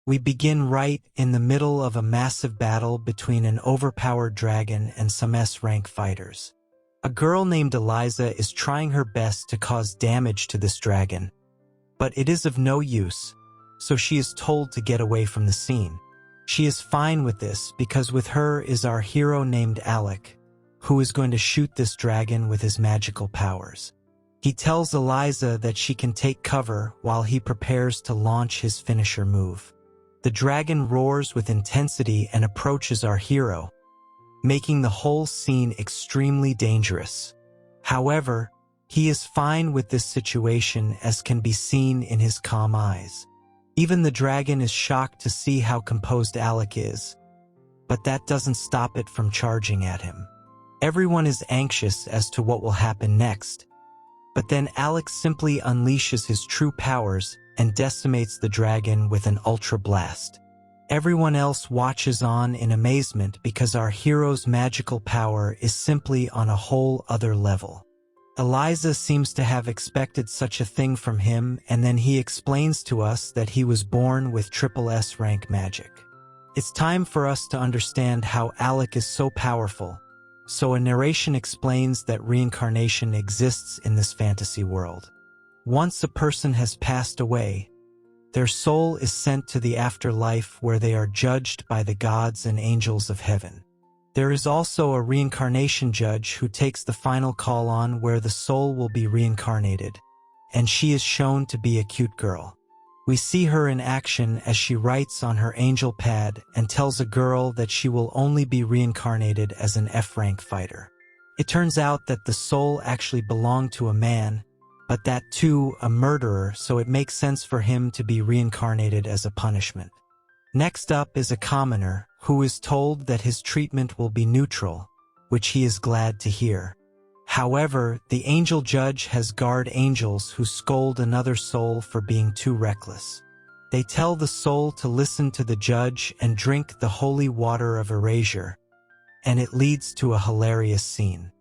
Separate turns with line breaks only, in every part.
We begin right in the middle of a massive battle between an overpowered dragon and some S-rank fighters. A girl named Eliza is trying her best to cause damage to this dragon, but it is of no use, so she is told to get away from the scene. She is fine with this because with her is our hero named Alec, who is going to shoot this dragon with his magical powers. He tells Eliza that she can take cover while he prepares to launch his finisher move. The dragon roars with intensity and approaches our hero, making the whole scene extremely dangerous. However, he is fine with this situation, as can be seen in his calm eyes. Even the dragon is shocked to see how composed Alec is, but that doesn't stop it from charging at him. Everyone is anxious as to what will happen next, but then Alec simply unleashes his true powers and decimates the dragon with an ultra blast. Everyone else watches on in amazement because our hero's magical power is simply on a whole other level. Eliza seems to have expected such a thing from him, and then he explains to us that he was born with triple S rank magic. It's time for us to understand how Alec is so powerful, so a narration explains that reincarnation exists in this fantasy world. Once a person has passed away, their soul is sent to the afterlife where they are judged by the gods and angels of heaven. There is also a reincarnation judge who takes the final call on where the soul will be reincarnated, and she is shown to be a cute girl. We see her in action as she writes on her angel pad and tells a girl that she will only be reincarnated as an F-rank fighter. It turns out that the soul actually belonged to a man, but that too a murderer, so it makes sense for him to be reincarnated as a punishment. Next up is a commoner who is told that his treatment will be neutral, which he is glad to hear. However, the angel judge has guard angels who scold another soul for being too reckless. They tell the soul to listen to the judge and drink the holy water of erasure, and it leads to a hilarious scene.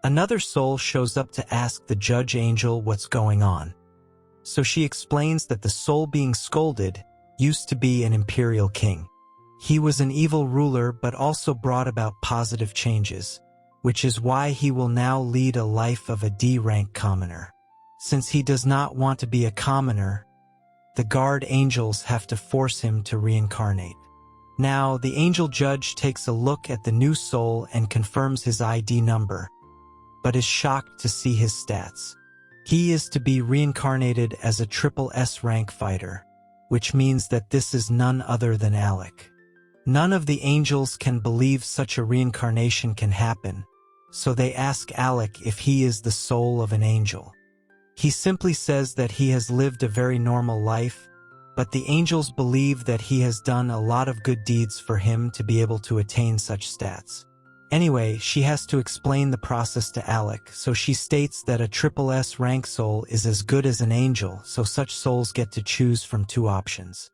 Another soul shows up to ask the judge angel what's going on. So she explains that the soul being scolded used to be an imperial king. He was an evil ruler but also brought about positive changes, which is why he will now lead a life of a D-rank commoner. Since he does not want to be a commoner, the guard angels have to force him to reincarnate. Now, the angel judge takes a look at the new soul and confirms his ID number, but is shocked to see his stats. He is to be reincarnated as a triple S rank fighter, which means that this is none other than Alec. None of the angels can believe such a reincarnation can happen, so they ask Alec if he is the soul of an angel. He simply says that he has lived a very normal life, but the angels believe that he has done a lot of good deeds for him to be able to attain such stats. Anyway, she has to explain the process to Alec, so she states that a triple S rank soul is as good as an angel, so such souls get to choose from two options.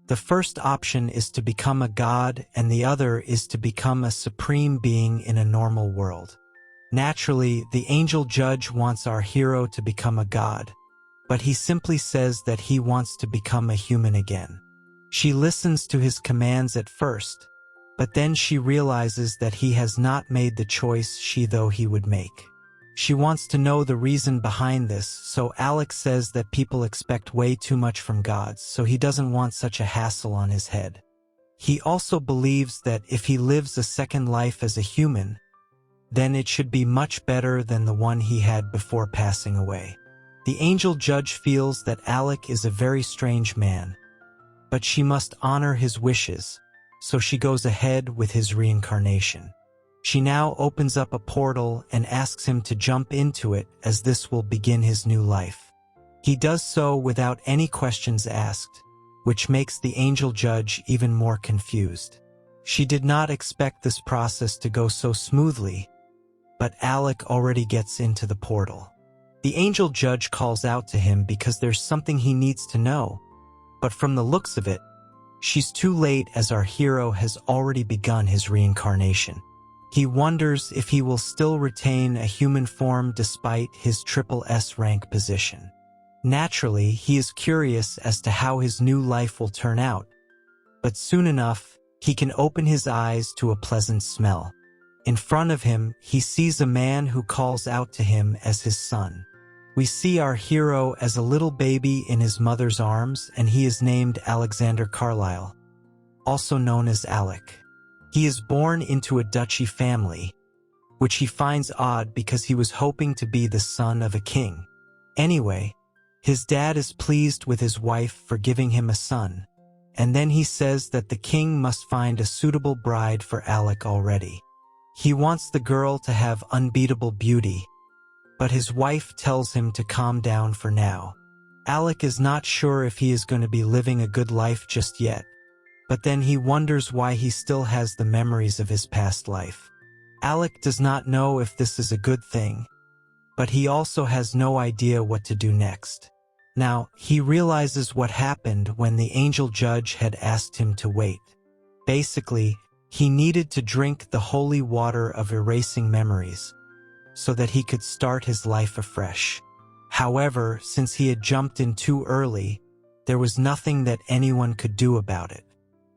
The first option is to become a god, and the other is to become a supreme being in a normal world. Naturally, the angel judge wants our hero to become a god, but he simply says that he wants to become a human again. She listens to his commands at first, but then she realizes that he has not made the choice she thought he would make. She wants to know the reason behind this, so Alex says that people expect way too much from gods, so he doesn't want such a hassle on his head. He also believes that if he lives a second life as a human, then it should be much better than the one he had before passing away. The angel judge feels that Alec is a very strange man, but she must honor his wishes, so she goes ahead with his reincarnation. She now opens up a portal and asks him to jump into it, as this will begin his new life. He does so without any questions asked, which makes the angel judge even more confused. She did not expect this process to go so smoothly, but Alec already gets into the portal. The angel judge calls out to him because there's something he needs to know, but from the looks of it, she's too late as our hero has already begun his reincarnation. He wonders if he will still retain a human form despite his triple S rank position. Naturally, he is curious as to how his new life will turn out, but soon enough, he can open his eyes to a pleasant smell. In front of him, he sees a man who calls out to him as his son. We see our hero as a little baby in his mother's arms, and he is named Alexander Carlyle, also known as Alec. He is born into a duchy family, which he finds odd because he was hoping to be the son of a king. Anyway, his dad is pleased with his wife for giving him a son, and then he says that the king must find a suitable bride for Alec already. He wants the girl to have unbeatable beauty, but his wife tells him to calm down for now. Alec is not sure if he is going to be living a good life just yet, but then he wonders why he still has the memories of his past life. Alec does not know if this is a good thing, but he also has no idea what to do next. Now, he realizes what happened when the angel judge had asked him to wait. Basically, he needed to drink the holy water of erasing memories, so that he could start his life afresh. However, since he had jumped in too early, there was nothing that anyone could do about it.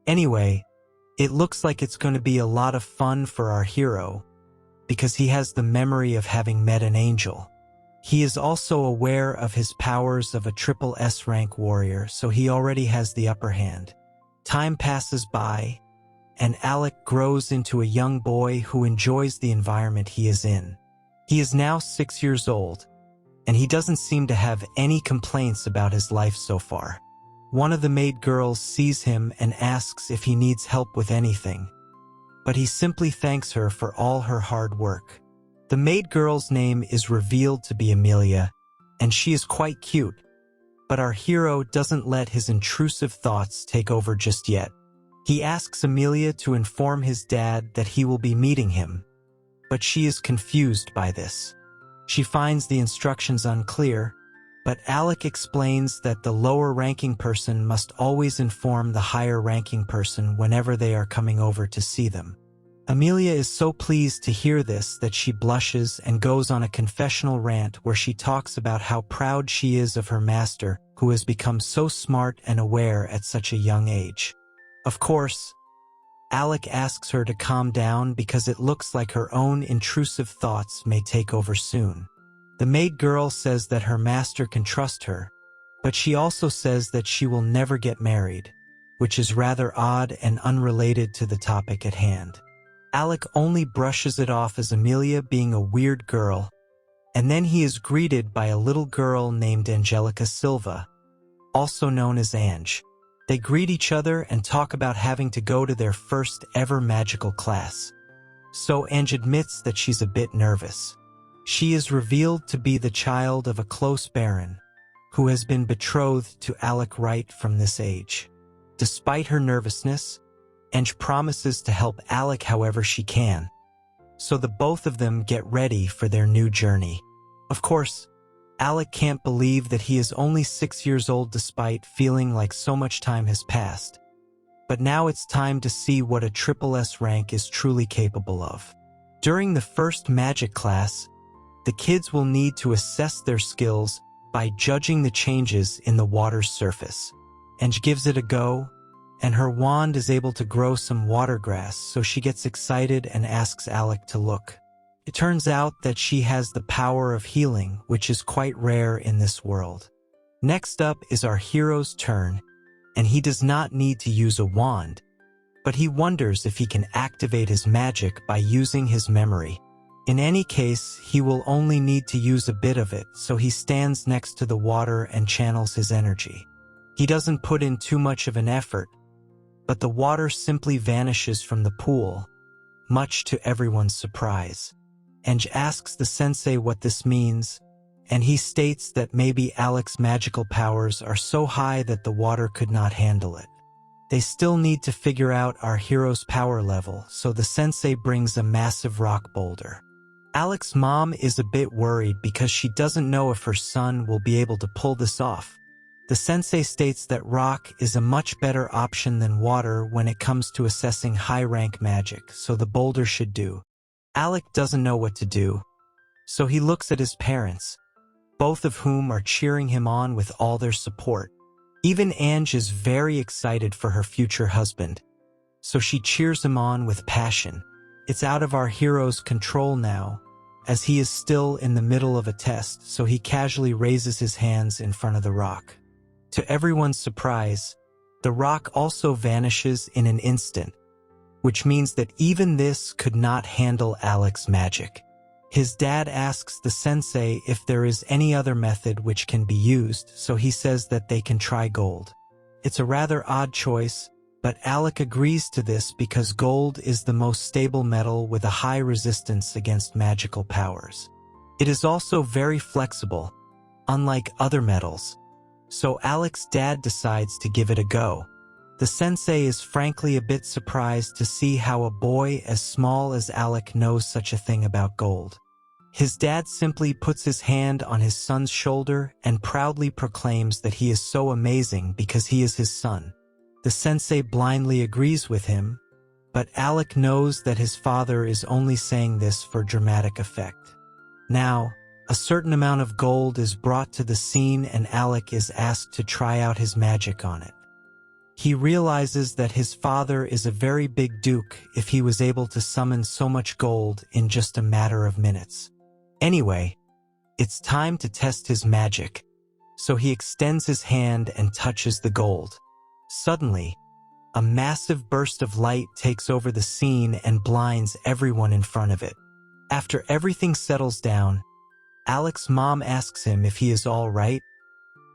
Anyway, it looks like it's going to be a lot of fun for our hero, because he has the memory of having met an angel. He is also aware of his powers of a triple S rank warrior, so he already has the upper hand. Time passes by, and Alec grows into a young boy who enjoys the environment he is in. He is now 6 years old, and he doesn't seem to have any complaints about his life so far. One of the maid girls sees him and asks if he needs help with anything, but he simply thanks her for all her hard work. The maid girl's name is revealed to be Amelia, and she is quite cute, but our hero doesn't let his intrusive thoughts take over just yet. He asks Amelia to inform his dad that he will be meeting him, but she is confused by this. She finds the instructions unclear, but Alec explains that the lower-ranking person must always inform the higher-ranking person whenever they are coming over to see them. Amelia is so pleased to hear this that she blushes and goes on a confessional rant where she talks about how proud she is of her master, who has become so smart and aware at such a young age. Of course, Alec asks her to calm down because it looks like her own intrusive thoughts may take over soon. The maid girl says that her master can trust her, but she also says that she will never get married, which is rather odd and unrelated to the topic at hand. Alec only brushes it off as Amelia being a weird girl, and then he is greeted by a little girl named Angelica Silva, also known as Ange. They greet each other and talk about having to go to their first ever magical class. So Ange admits that she's a bit nervous. She is revealed to be the child of a close baron, who has been betrothed to Alec right from this age. Despite her nervousness, Ange promises to help Alec however she can, so the both of them get ready for their new journey. Of course, Alec can't believe that he is only 6 years old despite feeling like so much time has passed. But now it's time to see what a triple S rank is truly capable of. During the first magic class, the kids will need to assess their skills by judging the changes in the water's surface. Ange gives it a go, and her wand is able to grow some water grass, so she gets excited and asks Alec to look. It turns out that she has the power of healing, which is quite rare in this world. Next up is our hero's turn, and he does not need to use a wand, but he wonders if he can activate his magic by using his memory. In any case, he will only need to use a bit of it, so he stands next to the water and channels his energy. He doesn't put in too much of an effort, but the water simply vanishes from the pool, much to everyone's surprise. Ange asks the sensei what this means, and he states that maybe Alec's magical powers are so high that the water could not handle it. They still need to figure out our hero's power level, so the sensei brings a massive rock boulder. Alec's mom is a bit worried because she doesn't know if her son will be able to pull this off. The sensei states that rock is a much better option than water when it comes to assessing high-rank magic, so the boulder should do. Alec doesn't know what to do, so he looks at his parents, both of whom are cheering him on with all their support. Even Ange is very excited for her future husband, so she cheers him on with passion. It's out of our hero's control now, as he is still in the middle of a test, so he casually raises his hands in front of the rock. To everyone's surprise, the rock also vanishes in an instant, which means that even this could not handle Alec's magic. His dad asks the sensei if there is any other method which can be used, so he says that they can try gold. It's a rather odd choice, but Alec agrees to this because gold is the most stable metal with a high resistance against magical powers. It is also very flexible, unlike other metals, so Alec's dad decides to give it a go. The sensei is frankly a bit surprised to see how a boy as small as Alec knows such a thing about gold. His dad simply puts his hand on his son's shoulder and proudly proclaims that he is so amazing because he is his son. The sensei blindly agrees with him, but Alec knows that his father is only saying this for dramatic effect. Now, a certain amount of gold is brought to the scene and Alec is asked to try out his magic on it. He realizes that his father is a very big duke if he was able to summon so much gold in just a matter of minutes. Anyway, it's time to test his magic, so he extends his hand and touches the gold. Suddenly, a massive burst of light takes over the scene and blinds everyone in front of it. After everything settles down, Alec's mom asks him if he is all right,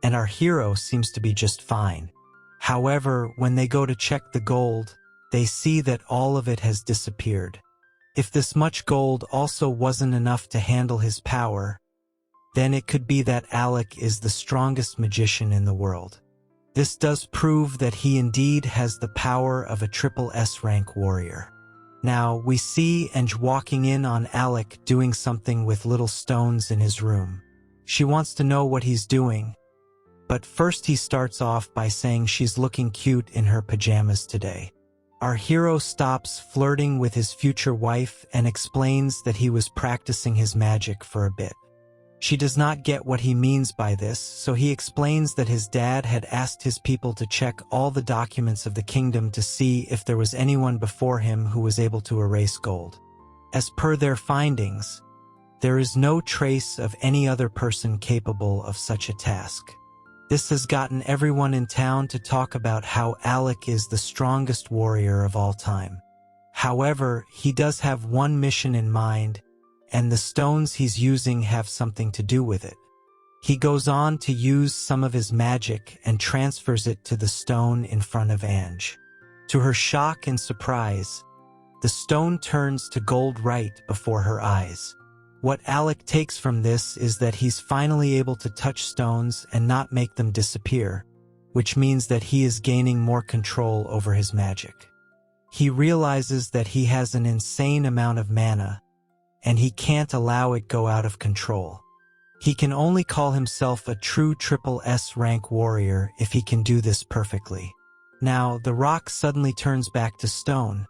and our hero seems to be just fine. However, when they go to check the gold, they see that all of it has disappeared. If this much gold also wasn't enough to handle his power, then it could be that Alec is the strongest magician in the world. This does prove that he indeed has the power of a triple S rank warrior. Now, we see Ange walking in on Alec doing something with little stones in his room. She wants to know what he's doing, but first he starts off by saying she's looking cute in her pajamas today. Our hero stops flirting with his future wife and explains that he was practicing his magic for a bit. She does not get what he means by this, so he explains that his dad had asked his people to check all the documents of the kingdom to see if there was anyone before him who was able to erase gold. As per their findings, there is no trace of any other person capable of such a task. This has gotten everyone in town to talk about how Alec is the strongest warrior of all time. However, he does have one mission in mind, and the stones he's using have something to do with it. He goes on to use some of his magic and transfers it to the stone in front of Ange. To her shock and surprise, the stone turns to gold right before her eyes. What Alec takes from this is that he's finally able to touch stones and not make them disappear, which means that he is gaining more control over his magic. He realizes that he has an insane amount of mana, and he can't allow it go out of control. He can only call himself a true triple S rank warrior if he can do this perfectly. Now, the rock suddenly turns back to stone,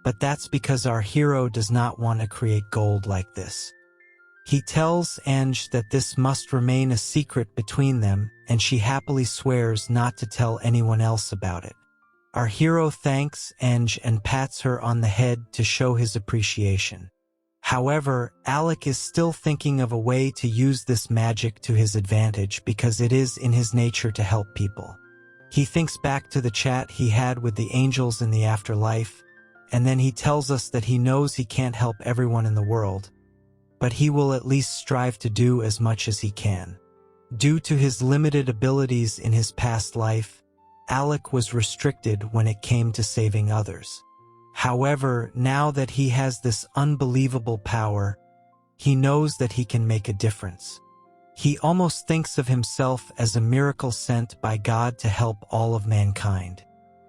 but that's because our hero does not want to create gold like this. He tells Ange that this must remain a secret between them, and she happily swears not to tell anyone else about it. Our hero thanks Ange and pats her on the head to show his appreciation. However, Alec is still thinking of a way to use this magic to his advantage because it is in his nature to help people. He thinks back to the chat he had with the angels in the afterlife, and then he tells us that he knows he can't help everyone in the world, but he will at least strive to do as much as he can. Due to his limited abilities in his past life, Alec was restricted when it came to saving others. However, now that he has this unbelievable power, he knows that he can make a difference. He almost thinks of himself as a miracle sent by God to help all of mankind.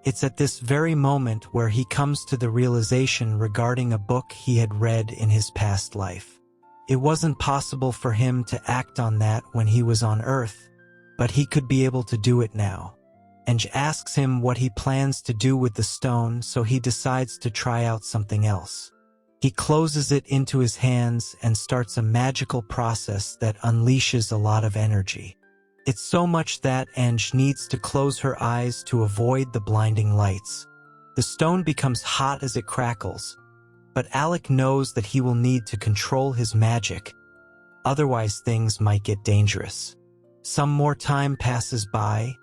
It's at this very moment where he comes to the realization regarding a book he had read in his past life. It wasn't possible for him to act on that when he was on Earth, but he could be able to do it now. Ange asks him what he plans to do with the stone, so he decides to try out something else. He closes it into his hands and starts a magical process that unleashes a lot of energy. It's so much that Ange needs to close her eyes to avoid the blinding lights. The stone becomes hot as it crackles, but Alec knows that he will need to control his magic, otherwise things might get dangerous. Some more time passes by,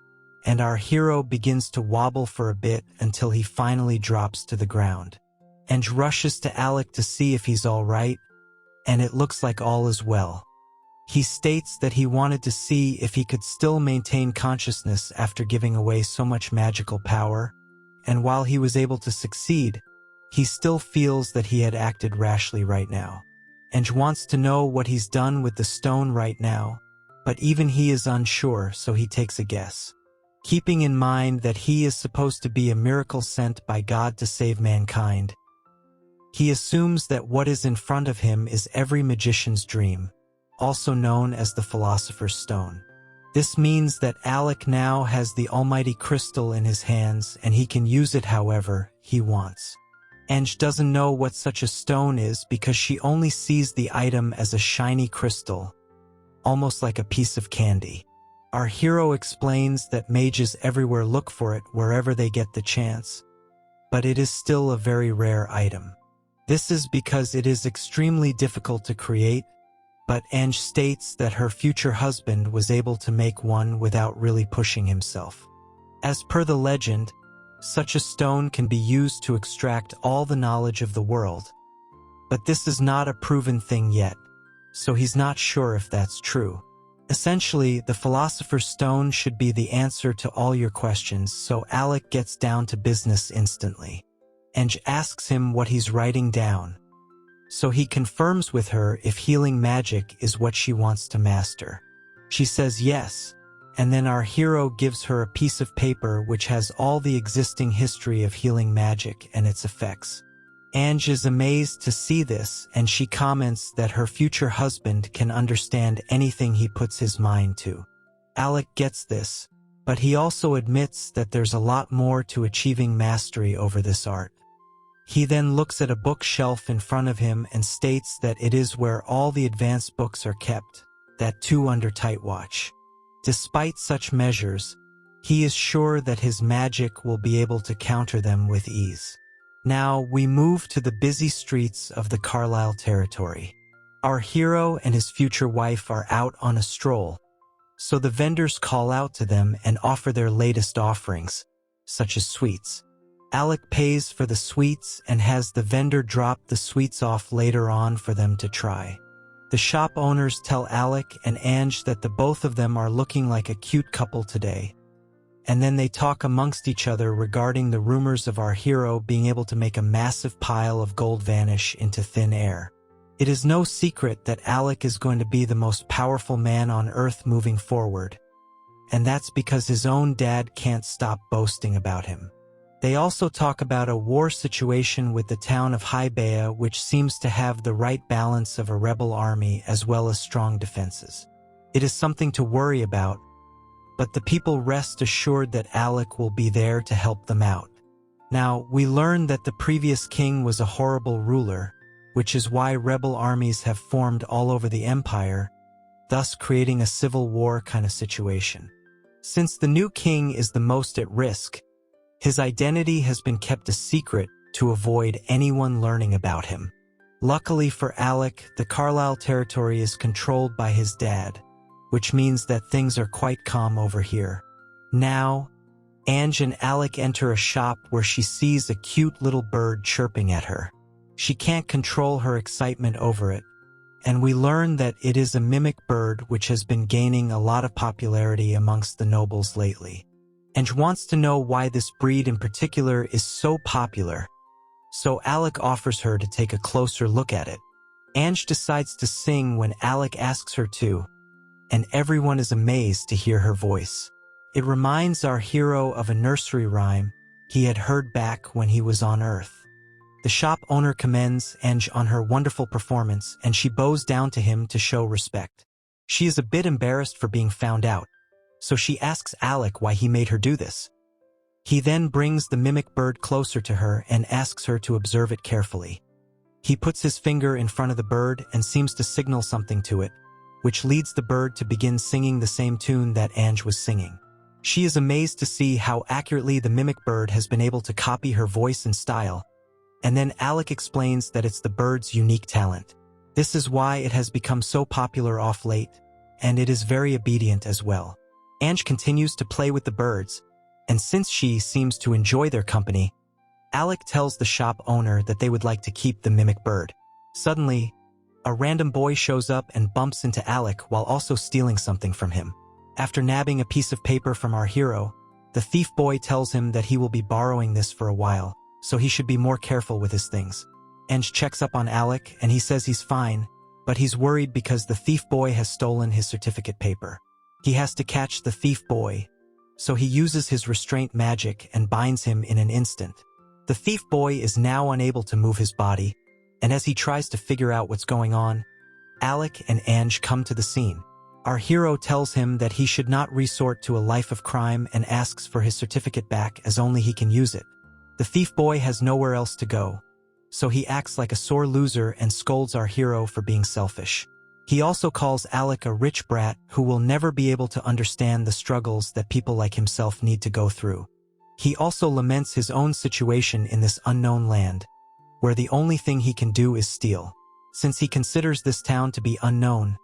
and our hero begins to wobble for a bit until he finally drops to the ground. Ange rushes to Alec to see if he's all right, and it looks like all is well. He states that he wanted to see if he could still maintain consciousness after giving away so much magical power, and while he was able to succeed, he still feels that he had acted rashly right now. Ange wants to know what he's done with the stone right now, but even he is unsure, so he takes a guess. Keeping in mind that he is supposed to be a miracle sent by God to save mankind, he assumes that what is in front of him is every magician's dream, also known as the Philosopher's Stone. This means that Alec now has the almighty crystal in his hands and he can use it however he wants. Ange doesn't know what such a stone is because she only sees the item as a shiny crystal, almost like a piece of candy. Our hero explains that mages everywhere look for it wherever they get the chance, but it is still a very rare item. This is because it is extremely difficult to create, but Ange states that her future husband was able to make one without really pushing himself. As per the legend, such a stone can be used to extract all the knowledge of the world. But this is not a proven thing yet, so he's not sure if that's true. Essentially, the Philosopher's Stone should be the answer to all your questions, so Alec gets down to business instantly. Ange asks him what he's writing down, so he confirms with her if healing magic is what she wants to master. She says yes, and then our hero gives her a piece of paper which has all the existing history of healing magic and its effects. Ange is amazed to see this, and she comments that her future husband can understand anything he puts his mind to. Alec gets this, but he also admits that there's a lot more to achieving mastery over this art. He then looks at a bookshelf in front of him and states that it is where all the advanced books are kept, that too under tight watch. Despite such measures, he is sure that his magic will be able to counter them with ease. Now we move to the busy streets of the Carlisle territory. Our hero and his future wife are out on a stroll, so the vendors call out to them and offer their latest offerings, such as sweets. Alec pays for the sweets and has the vendor drop the sweets off later on for them to try. The shop owners tell Alec and Ange that the both of them are looking like a cute couple today, and then they talk amongst each other regarding the rumors of our hero being able to make a massive pile of gold vanish into thin air. It is no secret that Alec is going to be the most powerful man on Earth moving forward, and that's because his own dad can't stop boasting about him. They also talk about a war situation with the town of Highbaya, which seems to have the right balance of a rebel army as well as strong defenses. It is something to worry about, but the people rest assured that Alec will be there to help them out. Now, we learn that the previous king was a horrible ruler, which is why rebel armies have formed all over the empire, thus creating a civil war kind of situation. Since the new king is the most at risk, his identity has been kept a secret to avoid anyone learning about him. Luckily for Alec, the Carlisle territory is controlled by his dad, which means that things are quite calm over here. Now, Ange and Alec enter a shop where she sees a cute little bird chirping at her. She can't control her excitement over it, and we learn that it is a mimic bird which has been gaining a lot of popularity amongst the nobles lately. Ange wants to know why this breed in particular is so popular, so Alec offers her to take a closer look at it. Ange decides to sing when Alec asks her to, and everyone is amazed to hear her voice. It reminds our hero of a nursery rhyme he had heard back when he was on Earth. The shop owner commends Ange on her wonderful performance, and she bows down to him to show respect. She is a bit embarrassed for being found out, so she asks Alec why he made her do this. He then brings the mimic bird closer to her and asks her to observe it carefully. He puts his finger in front of the bird and seems to signal something to it, which leads the bird to begin singing the same tune that Ange was singing. She is amazed to see how accurately the mimic bird has been able to copy her voice and style, and then Alec explains that it's the bird's unique talent. This is why it has become so popular off late, and it is very obedient as well. Ange continues to play with the birds, and since she seems to enjoy their company, Alec tells the shop owner that they would like to keep the mimic bird. Suddenly, a random boy shows up and bumps into Alec while also stealing something from him. After nabbing a piece of paper from our hero, the thief boy tells him that he will be borrowing this for a while, so he should be more careful with his things. Ange checks up on Alec and he says he's fine, but he's worried because the thief boy has stolen his certificate paper. He has to catch the thief boy, so he uses his restraint magic and binds him in an instant. The thief boy is now unable to move his body, and as he tries to figure out what's going on, Alec and Ange come to the scene. Our hero tells him that he should not resort to a life of crime and asks for his certificate back as only he can use it. The thief boy has nowhere else to go, so he acts like a sore loser and scolds our hero for being selfish. He also calls Alec a rich brat who will never be able to understand the struggles that people like himself need to go through. He also laments his own situation in this unknown land, where the only thing he can do is steal. Since he considers this town to be unknown,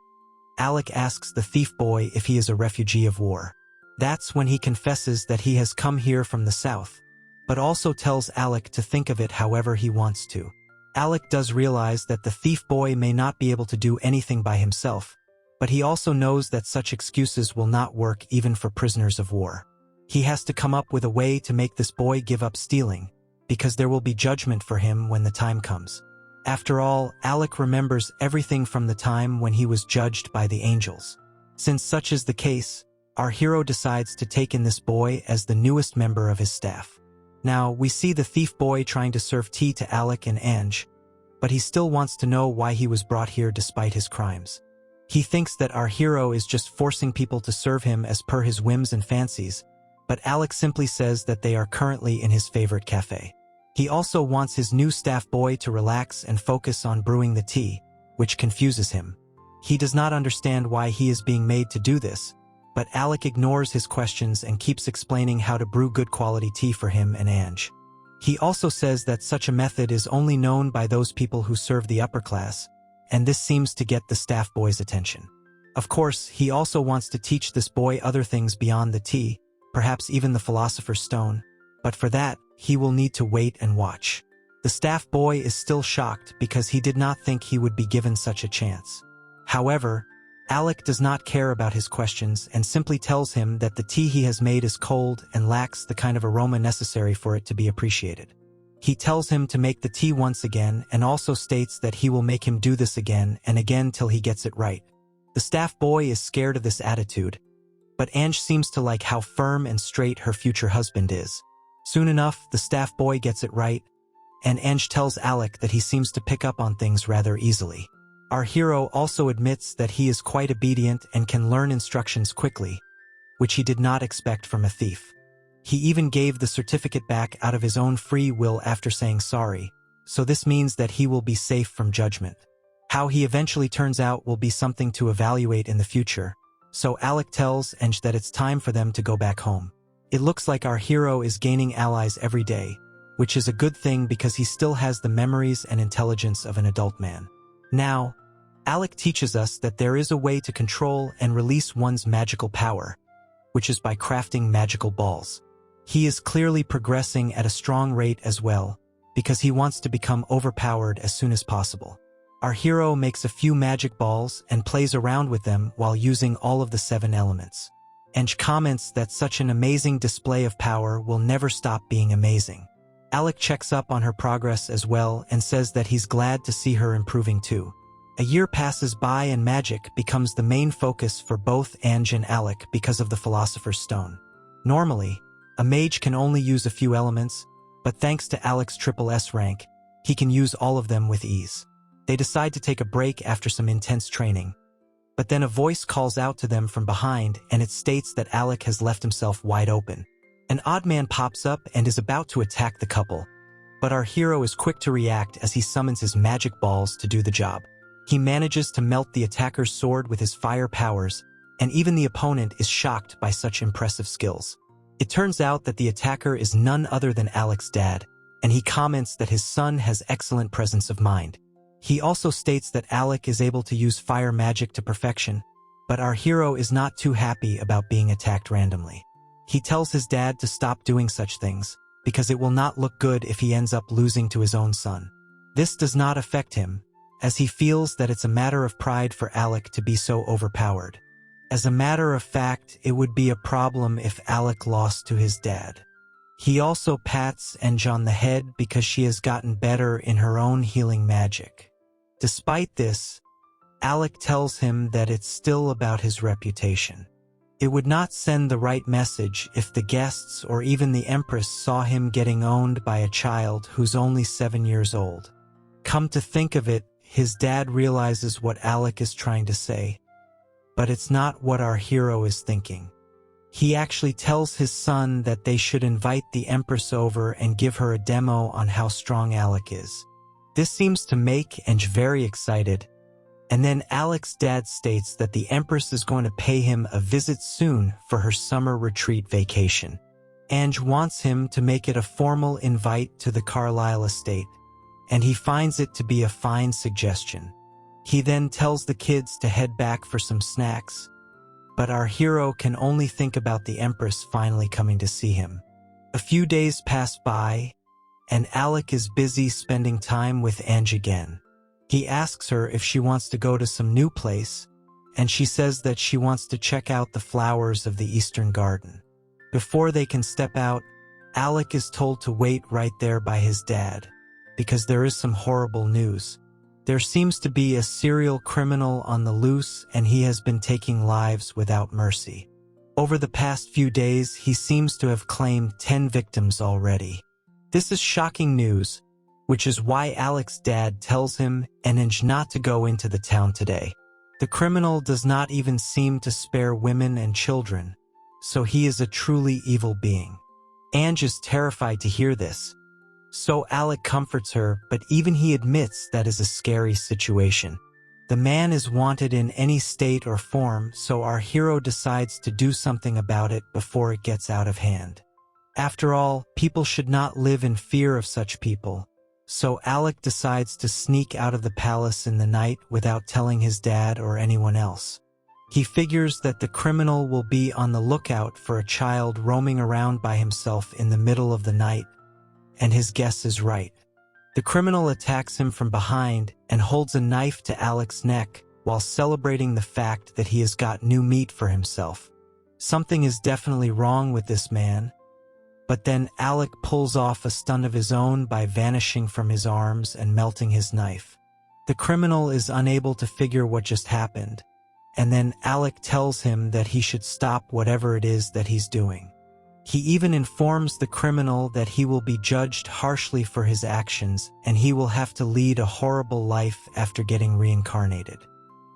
Alec asks the thief boy if he is a refugee of war. That's when he confesses that he has come here from the south, but also tells Alec to think of it however he wants to. Alec does realize that the thief boy may not be able to do anything by himself, but he also knows that such excuses will not work even for prisoners of war. He has to come up with a way to make this boy give up stealing, because there will be judgment for him when the time comes. After all, Alec remembers everything from the time when he was judged by the angels. Since such is the case, our hero decides to take in this boy as the newest member of his staff. Now, we see the thief boy trying to serve tea to Alec and Ange, but he still wants to know why he was brought here despite his crimes. He thinks that our hero is just forcing people to serve him as per his whims and fancies, but Alec simply says that they are currently in his favorite cafe. He also wants his new staff boy to relax and focus on brewing the tea, which confuses him. He does not understand why he is being made to do this, but Alec ignores his questions and keeps explaining how to brew good quality tea for him and Ange. He also says that such a method is only known by those people who serve the upper class, and this seems to get the staff boy's attention. Of course, he also wants to teach this boy other things beyond the tea, perhaps even the Philosopher's Stone, but for that, he will need to wait and watch. The staff boy is still shocked because he did not think he would be given such a chance. However, Alec does not care about his questions and simply tells him that the tea he has made is cold and lacks the kind of aroma necessary for it to be appreciated. He tells him to make the tea once again and also states that he will make him do this again and again till he gets it right. The staff boy is scared of this attitude, but Ange seems to like how firm and straight her future husband is. Soon enough, the staff boy gets it right, and Ange tells Alec that he seems to pick up on things rather easily. Our hero also admits that he is quite obedient and can learn instructions quickly, which he did not expect from a thief. He even gave the certificate back out of his own free will after saying sorry, so this means that he will be safe from judgment. How he eventually turns out will be something to evaluate in the future, so Alec tells Ange that it's time for them to go back home. It looks like our hero is gaining allies every day, which is a good thing because he still has the memories and intelligence of an adult man. Now, Alec teaches us that there is a way to control and release one's magical power, which is by crafting magical balls. He is clearly progressing at a strong rate as well, because he wants to become overpowered as soon as possible. Our hero makes a few magic balls and plays around with them while using all of the 7 elements. Ange comments that such an amazing display of power will never stop being amazing. Alec checks up on her progress as well and says that he's glad to see her improving too. A year passes by and magic becomes the main focus for both Ange and Alec because of the Philosopher's Stone. Normally, a mage can only use a few elements, but thanks to Alec's SSS rank, he can use all of them with ease. They decide to take a break after some intense training. But then a voice calls out to them from behind and it states that Alec has left himself wide open. An odd man pops up and is about to attack the couple, but our hero is quick to react as he summons his magic balls to do the job. He manages to melt the attacker's sword with his fire powers, and even the opponent is shocked by such impressive skills. It turns out that the attacker is none other than Alec's dad, and he comments that his son has excellent presence of mind. He also states that Alec is able to use fire magic to perfection, but our hero is not too happy about being attacked randomly. He tells his dad to stop doing such things, because it will not look good if he ends up losing to his own son. This does not affect him, as he feels that it's a matter of pride for Alec to be so overpowered. As a matter of fact, it would be a problem if Alec lost to his dad. He also pats Ange on the head because she has gotten better in her own healing magic. Despite this, Alec tells him that it's still about his reputation. It would not send the right message if the guests or even the empress saw him getting owned by a child who's only 7 years old. Come to think of it, his dad realizes what Alec is trying to say, but it's not what our hero is thinking. He actually tells his son that they should invite the empress over and give her a demo on how strong Alec is. This seems to make Ange very excited, and then Alec's dad states that the empress is going to pay him a visit soon for her summer retreat vacation. Ange wants him to make it a formal invite to the Carlisle estate, and he finds it to be a fine suggestion. He then tells the kids to head back for some snacks, but our hero can only think about the empress finally coming to see him. A few days pass by, and Alec is busy spending time with Ange again. He asks her if she wants to go to some new place, and she says that she wants to check out the flowers of the Eastern Garden. Before they can step out, Alec is told to wait right there by his dad, because there is some horrible news. There seems to be a serial criminal on the loose, and he has been taking lives without mercy. Over the past few days, he seems to have claimed 10 victims already. This is shocking news, which is why Alec's dad tells him and Ange not to go into the town today. The criminal does not even seem to spare women and children, so he is a truly evil being. Ange is terrified to hear this. So Alec comforts her, but even he admits that is a scary situation. The man is wanted in any state or form, so our hero decides to do something about it before it gets out of hand. After all, people should not live in fear of such people. So Alec decides to sneak out of the palace in the night without telling his dad or anyone else. He figures that the criminal will be on the lookout for a child roaming around by himself in the middle of the night, and his guess is right. The criminal attacks him from behind and holds a knife to Alec's neck while celebrating the fact that he has got new meat for himself. Something is definitely wrong with this man, but then Alec pulls off a stunt of his own by vanishing from his arms and melting his knife. The criminal is unable to figure what just happened, and then Alec tells him that he should stop whatever it is that he's doing. He even informs the criminal that he will be judged harshly for his actions and he will have to lead a horrible life after getting reincarnated.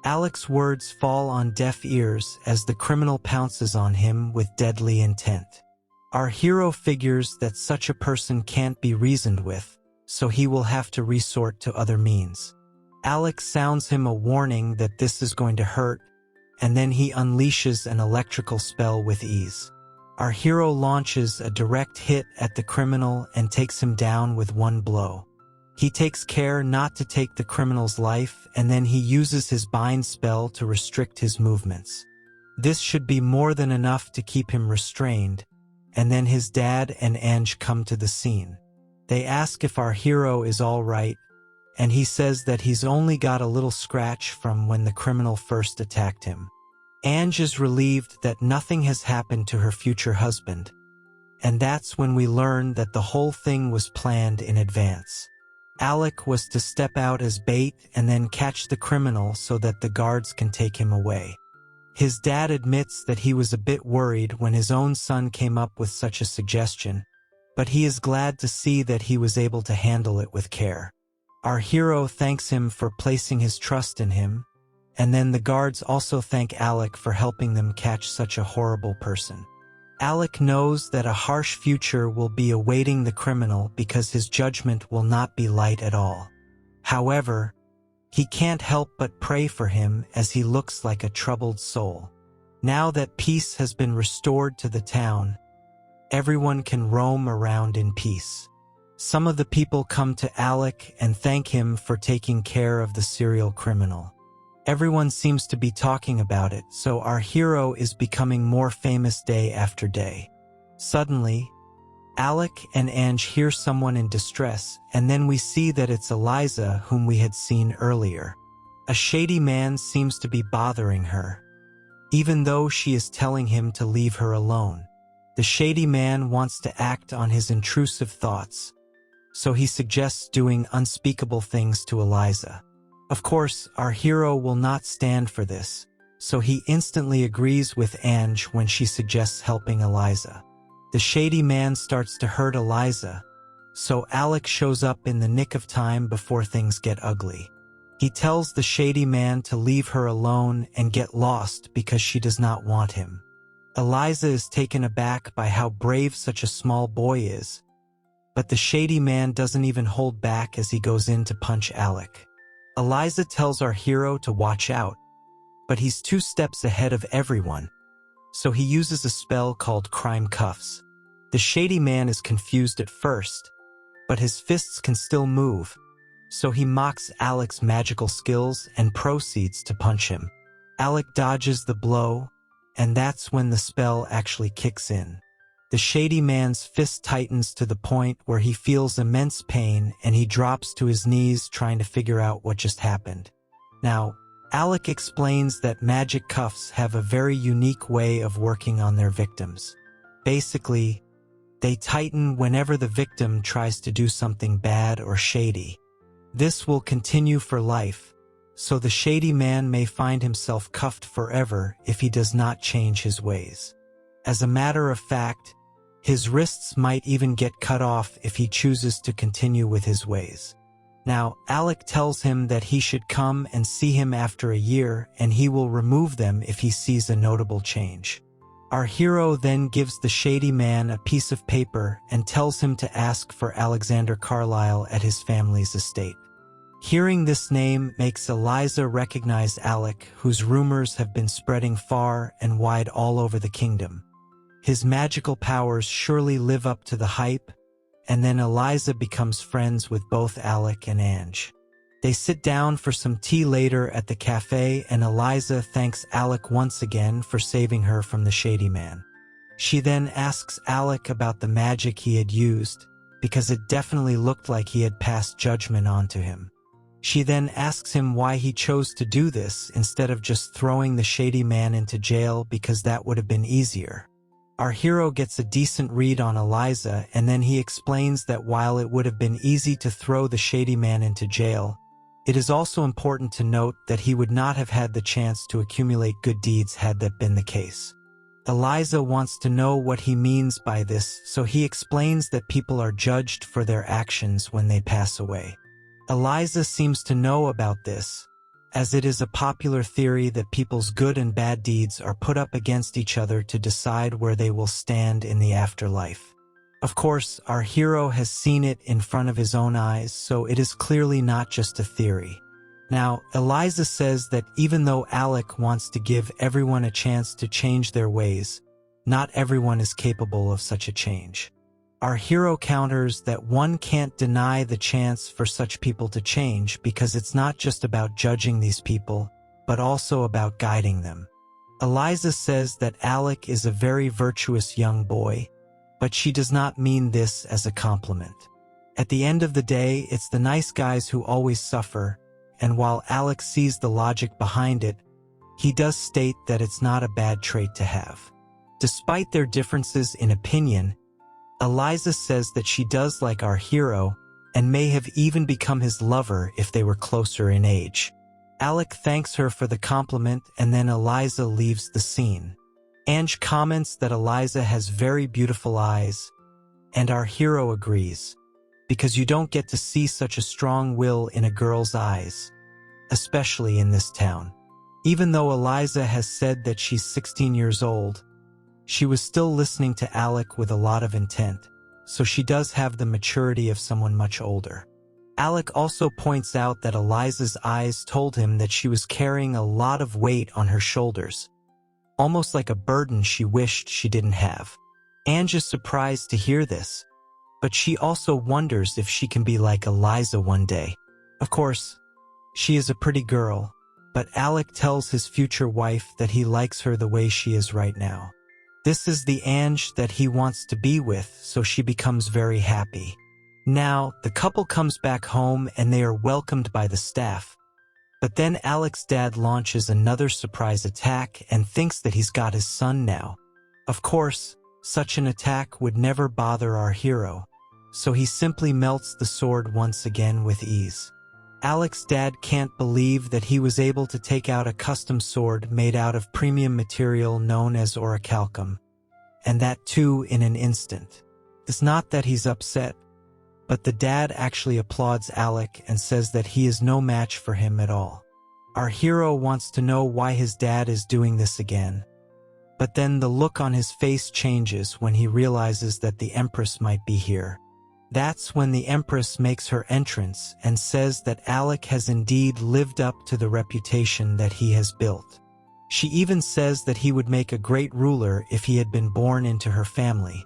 Alec's words fall on deaf ears as the criminal pounces on him with deadly intent. Our hero figures that such a person can't be reasoned with, so he will have to resort to other means. Alec sounds him a warning that this is going to hurt, and then he unleashes an electrical spell with ease. Our hero launches a direct hit at the criminal and takes him down with one blow. He takes care not to take the criminal's life, and then he uses his bind spell to restrict his movements. This should be more than enough to keep him restrained, and then his dad and Ange come to the scene. They ask if our hero is all right, and he says that he's only got a little scratch from when the criminal first attacked him. Ange is relieved that nothing has happened to her future husband, and that's when we learn that the whole thing was planned in advance. Alec was to step out as bait and then catch the criminal so that the guards can take him away. His dad admits that he was a bit worried when his own son came up with such a suggestion, but he is glad to see that he was able to handle it with care. Our hero thanks him for placing his trust in him, and then the guards also thank Alec for helping them catch such a horrible person. Alec knows that a harsh future will be awaiting the criminal because his judgment will not be light at all. However, He can't help but pray for him as he looks like a troubled soul. Now that peace has been restored to the town, everyone can roam around in peace. Some of the people come to Alec and thank him for taking care of the serial criminal. Everyone seems to be talking about it, so our hero is becoming more famous day after day. Suddenly, Alec and Ange hear someone in distress, and then we see that it's Eliza, whom we had seen earlier. A shady man seems to be bothering her, even though she is telling him to leave her alone. The shady man wants to act on his intrusive thoughts, so he suggests doing unspeakable things to Eliza. Of course, our hero will not stand for this, so he instantly agrees with Ange when she suggests helping Eliza. The shady man starts to hurt Eliza, so Alec shows up in the nick of time before things get ugly. He tells the shady man to leave her alone and get lost because she does not want him. Eliza is taken aback by how brave such a small boy is, but the shady man doesn't even hold back as he goes in to punch Alec. Eliza tells our hero to watch out, but he's 2 steps ahead of everyone, so he uses a spell called Crime Cuffs. The shady man is confused at first, but his fists can still move, so he mocks Alec's magical skills and proceeds to punch him. Alec dodges the blow, and that's when the spell actually kicks in. The shady man's fist tightens to the point where he feels immense pain and he drops to his knees trying to figure out what just happened. Now, Alec explains that magic cuffs have a very unique way of working on their victims. Basically, they tighten whenever the victim tries to do something bad or shady. This will continue for life, so the shady man may find himself cuffed forever if he does not change his ways. As a matter of fact, his wrists might even get cut off if he chooses to continue with his ways. Now, Alec tells him that he should come and see him after a year and he will remove them if he sees a notable change. Our hero then gives the shady man a piece of paper and tells him to ask for Alexander Carlyle at his family's estate. Hearing this name makes Eliza recognize Alec, whose rumors have been spreading far and wide all over the kingdom. His magical powers surely live up to the hype, and then Eliza becomes friends with both Alec and Ange. They sit down for some tea later at the cafe, and Eliza thanks Alec once again for saving her from the shady man. She then asks Alec about the magic he had used, because it definitely looked like he had passed judgment onto him. She then asks him why he chose to do this instead of just throwing the shady man into jail, because that would have been easier. Our hero gets a decent read on Eliza, and then he explains that while it would have been easy to throw the shady man into jail, it is also important to note that he would not have had the chance to accumulate good deeds had that been the case. Eliza wants to know what he means by this, so he explains that people are judged for their actions when they pass away. Eliza seems to know about this, as it is a popular theory that people's good and bad deeds are put up against each other to decide where they will stand in the afterlife. Of course, our hero has seen it in front of his own eyes, so it is clearly not just a theory. Now, Eliza says that even though Alec wants to give everyone a chance to change their ways, not everyone is capable of such a change. Our hero counters that one can't deny the chance for such people to change, because it's not just about judging these people, but also about guiding them. Eliza says that Alec is a very virtuous young boy, but she does not mean this as a compliment. At the end of the day, it's the nice guys who always suffer, and while Alec sees the logic behind it, he does state that it's not a bad trait to have. Despite their differences in opinion, Eliza says that she does like our hero and may have even become his lover if they were closer in age. Alec thanks her for the compliment, and then Eliza leaves the scene. Ange comments that Eliza has very beautiful eyes, and our hero agrees, because you don't get to see such a strong will in a girl's eyes, especially in this town. Even though Eliza has said that she's 16 years old, she was still listening to Alec with a lot of intent, so she does have the maturity of someone much older. Alec also points out that Eliza's eyes told him that she was carrying a lot of weight on her shoulders, almost like a burden she wished she didn't have. Ange is surprised to hear this, but she also wonders if she can be like Eliza one day. Of course, she is a pretty girl, but Alec tells his future wife that he likes her the way she is right now. This is the Ange that he wants to be with, so she becomes very happy. Now, the couple comes back home and they are welcomed by the staff. But then Alec's dad launches another surprise attack and thinks that he's got his son now. Of course, such an attack would never bother our hero, so he simply melts the sword once again with ease. Alec's dad can't believe that he was able to take out a custom sword made out of premium material known as orichalcum, and that too in an instant. It's not that he's upset, but the dad actually applauds Alec and says that he is no match for him at all. Our hero wants to know why his dad is doing this again, but then the look on his face changes when he realizes that the empress might be here. That's when the empress makes her entrance and says that Alec has indeed lived up to the reputation that he has built. She even says that he would make a great ruler if he had been born into her family.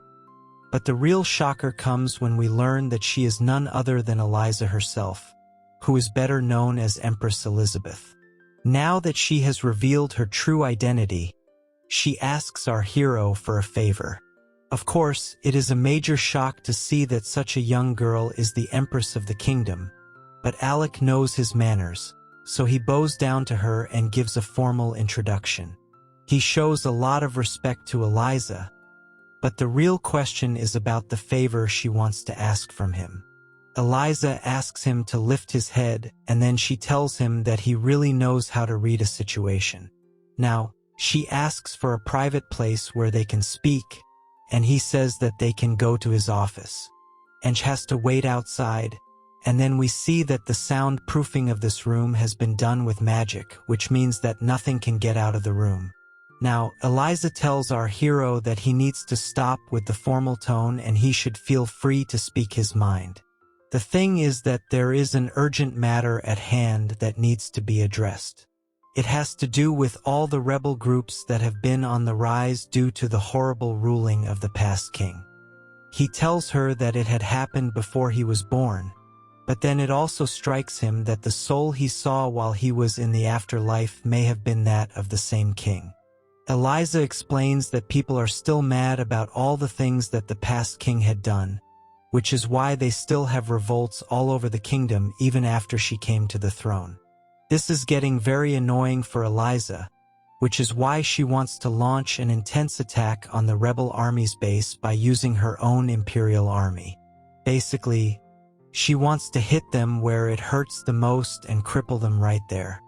But the real shocker comes when we learn that she is none other than Eliza herself, who is better known as Empress Elizabeth. Now that she has revealed her true identity, she asks our hero for a favor. Of course, it is a major shock to see that such a young girl is the empress of the kingdom, but Alec knows his manners, so he bows down to her and gives a formal introduction. He shows a lot of respect to Eliza, but the real question is about the favor she wants to ask from him. Eliza asks him to lift his head, and then she tells him that he really knows how to read a situation. Now, she asks for a private place where they can speak, and he says that they can go to his office. Ange has to wait outside, and then we see that the soundproofing of this room has been done with magic, which means that nothing can get out of the room. Now, Eliza tells our hero that he needs to stop with the formal tone and he should feel free to speak his mind. The thing is that there is an urgent matter at hand that needs to be addressed. It has to do with all the rebel groups that have been on the rise due to the horrible ruling of the past king. He tells her that it had happened before he was born, but then it also strikes him that the soul he saw while he was in the afterlife may have been that of the same king. Eliza explains that people are still mad about all the things that the past king had done, which is why they still have revolts all over the kingdom even after she came to the throne. This is getting very annoying for Eliza, which is why she wants to launch an intense attack on the rebel army's base by using her own imperial army. Basically, she wants to hit them where it hurts the most and cripple them right there.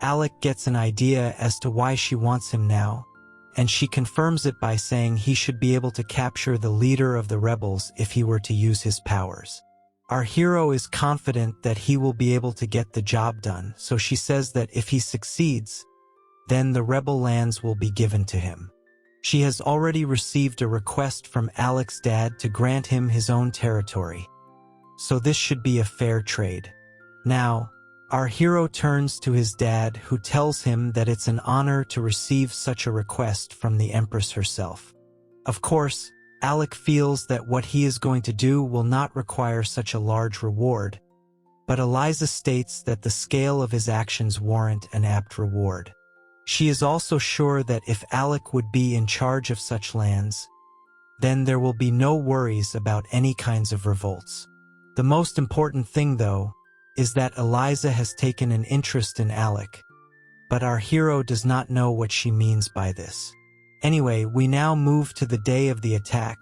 Alec gets an idea as to why she wants him now, and she confirms it by saying he should be able to capture the leader of the rebels if he were to use his powers. Our hero is confident that he will be able to get the job done, so she says that if he succeeds, then the rebel lands will be given to him. She has already received a request from Alec's dad to grant him his own territory, so this should be a fair trade. Now, our hero turns to his dad, who tells him that it's an honor to receive such a request from the empress herself. Of course, Alec feels that what he is going to do will not require such a large reward, but Eliza states that the scale of his actions warrant an apt reward. She is also sure that if Alec would be in charge of such lands, then there will be no worries about any kinds of revolts. The most important thing, though, is that Eliza has taken an interest in Alec, but our hero does not know what she means by this. Anyway, we now move to the day of the attack,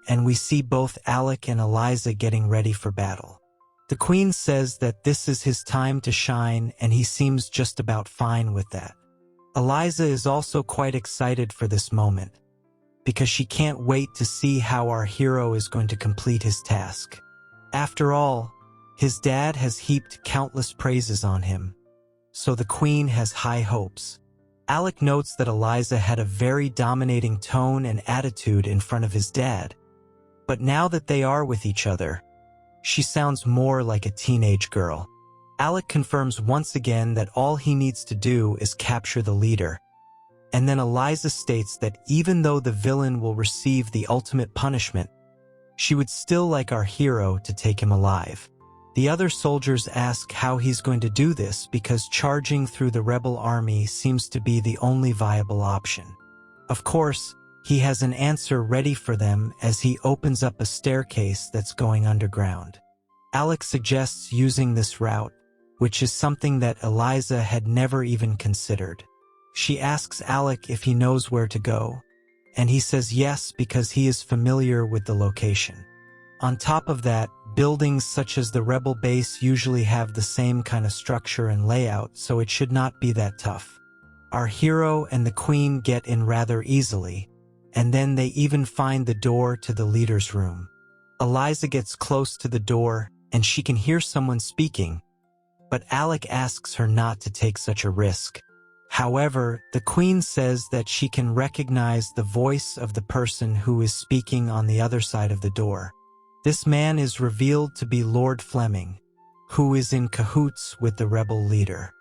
and we see both Alec and Eliza getting ready for battle. The queen says that this is his time to shine, and he seems just about fine with that. Eliza is also quite excited for this moment, because she can't wait to see how our hero is going to complete his task. After all, his dad has heaped countless praises on him, so the queen has high hopes. Alec notes that Eliza had a very dominating tone and attitude in front of his dad, but now that they are with each other, She sounds more like a teenage girl. Alec confirms once again that all he needs to do is capture the leader. And then Eliza states that even though the villain will receive the ultimate punishment, she would still like our hero to take him alive. The other soldiers ask how he's going to do this because charging through the rebel army seems to be the only viable option. Of course, he has an answer ready for them as he opens up a staircase that's going underground. Alec suggests using this route, which is something that Eliza had never even considered. She asks Alec if he knows where to go, and he says yes because he is familiar with the location. On top of that, buildings such as the rebel base usually have the same kind of structure and layout, so it should not be that tough. Our hero and the queen get in rather easily, and then they even find the door to the leader's room. Eliza gets close to the door, and she can hear someone speaking, but Alec asks her not to take such a risk. However, the queen says that she can recognize the voice of the person who is speaking on the other side of the door. This man is revealed to be Lord Fleming, who is in cahoots with the rebel leader.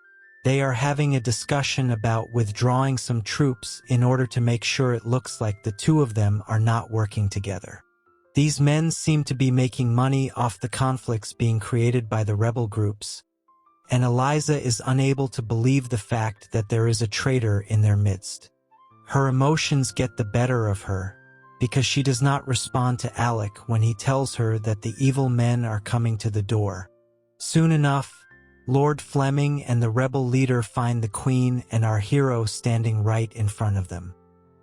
They are having a discussion about withdrawing some troops in order to make sure it looks like the two of them are not working together. These men seem to be making money off the conflicts being created by the rebel groups, and Eliza is unable to believe the fact that there is a traitor in their midst. Her emotions get the better of her, because she does not respond to Alec when he tells her that the evil men are coming to the door. Soon enough, Lord Fleming and the rebel leader find the queen and our hero standing right in front of them.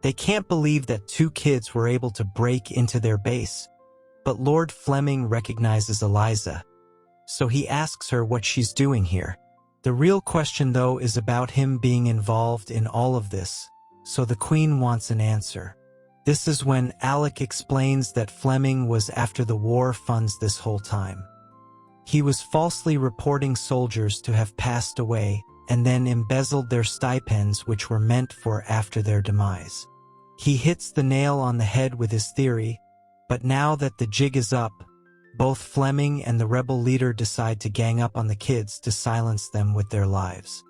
They can't believe that two kids were able to break into their base, but Lord Fleming recognizes Eliza, so he asks her what she's doing here. The real question, though, is about him being involved in all of this, so the queen wants an answer. This is when Alec explains that Fleming was after the war funds this whole time. He was falsely reporting soldiers to have passed away and then embezzled their stipends, which were meant for after their demise. He hits the nail on the head with his theory, but now that the jig is up, both Fleming and the rebel leader decide to gang up on the kids to silence them with their lives.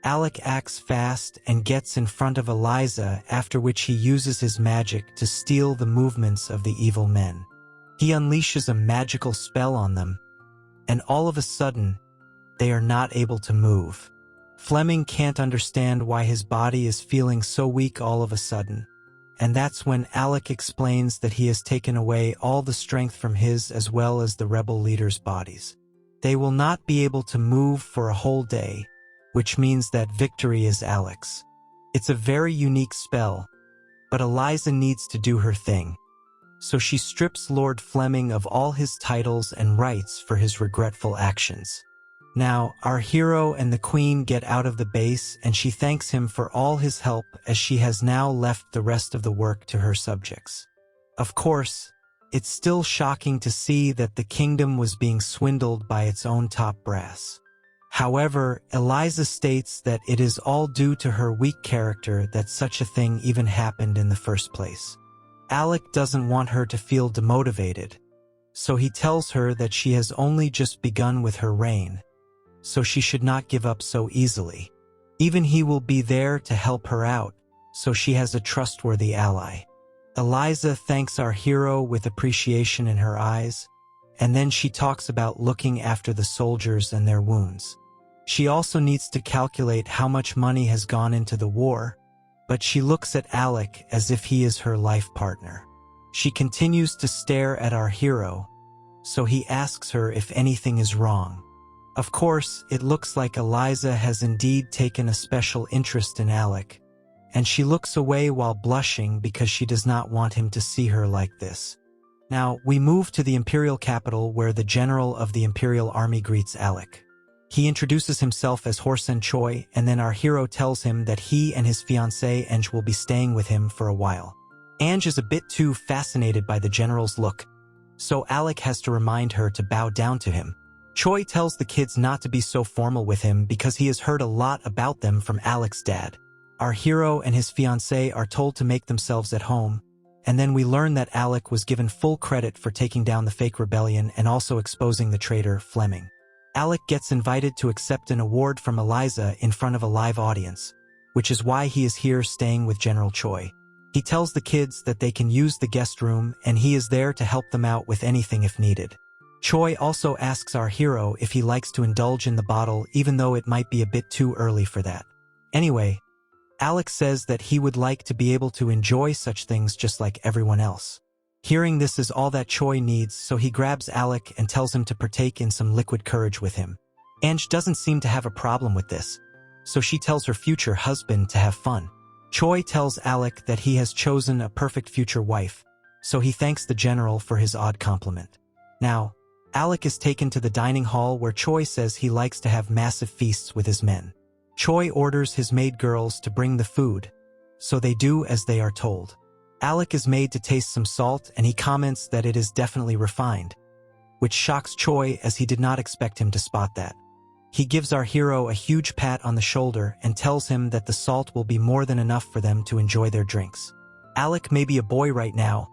Alec acts fast and gets in front of Eliza, after which he uses his magic to steal the movements of the evil men. He unleashes a magical spell on them, and all of a sudden, they are not able to move. Fleming can't understand why his body is feeling so weak all of a sudden, and that's when Alec explains that he has taken away all the strength from his as well as the rebel leaders' bodies. They will not be able to move for a whole day, which means that victory is Alec's. It's a very unique spell, but Eliza needs to do her thing. So she strips Lord Fleming of all his titles and rights for his regretful actions. Now, our hero and the queen get out of the base, and she thanks him for all his help as she has now left the rest of the work to her subjects. Of course, it's still shocking to see that the kingdom was being swindled by its own top brass. However, Eliza states that it is all due to her weak character that such a thing even happened in the first place. Alec doesn't want her to feel demotivated, so he tells her that she has only just begun with her reign, so she should not give up so easily. Even he will be there to help her out, so she has a trustworthy ally. Eliza thanks our hero with appreciation in her eyes, and then she talks about looking after the soldiers and their wounds. She also needs to calculate how much money has gone into the war, but she looks at Alec as if he is her life partner. She continues to stare at our hero, so he asks her if anything is wrong. Of course, it looks like Eliza has indeed taken a special interest in Alec, and she looks away while blushing because she does not want him to see her like this. Now, we move to the imperial capital where the general of the imperial army greets Alec. He introduces himself as Horsen Choi, and then our hero tells him that he and his fiancée Ange will be staying with him for a while. Ange is a bit too fascinated by the general's look, so Alec has to remind her to bow down to him. Choi tells the kids not to be so formal with him because he has heard a lot about them from Alec's dad. Our hero and his fiancée are told to make themselves at home, and then we learn that Alec was given full credit for taking down the fake rebellion and also exposing the traitor, Fleming. Alec gets invited to accept an award from Eliza in front of a live audience, which is why he is here staying with General Choi. He tells the kids that they can use the guest room and he is there to help them out with anything if needed. Choi also asks our hero if he likes to indulge in the bottle even though it might be a bit too early for that. Anyway, Alec says that he would like to be able to enjoy such things just like everyone else. Hearing this is all that Choi needs, so he grabs Alec and tells him to partake in some liquid courage with him. Ange doesn't seem to have a problem with this, so she tells her future husband to have fun. Choi tells Alec that he has chosen a perfect future wife, so he thanks the general for his odd compliment. Now, Alec is taken to the dining hall where Choi says he likes to have massive feasts with his men. Choi orders his maid girls to bring the food, so they do as they are told. Alec is made to taste some salt and he comments that it is definitely refined, which shocks Choi as he did not expect him to spot that. He gives our hero a huge pat on the shoulder and tells him that the salt will be more than enough for them to enjoy their drinks. Alec may be a boy right now,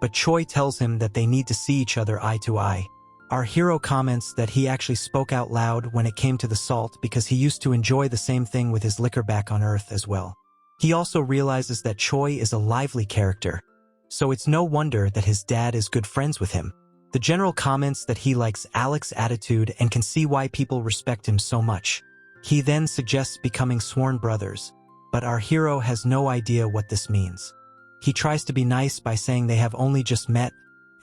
but Choi tells him that they need to see each other eye to eye. Our hero comments that he actually spoke out loud when it came to the salt because he used to enjoy the same thing with his liquor back on Earth as well. He also realizes that Choi is a lively character, so it's no wonder that his dad is good friends with him. The general comments that he likes Alec's attitude and can see why people respect him so much. He then suggests becoming sworn brothers, but our hero has no idea what this means. He tries to be nice by saying they have only just met,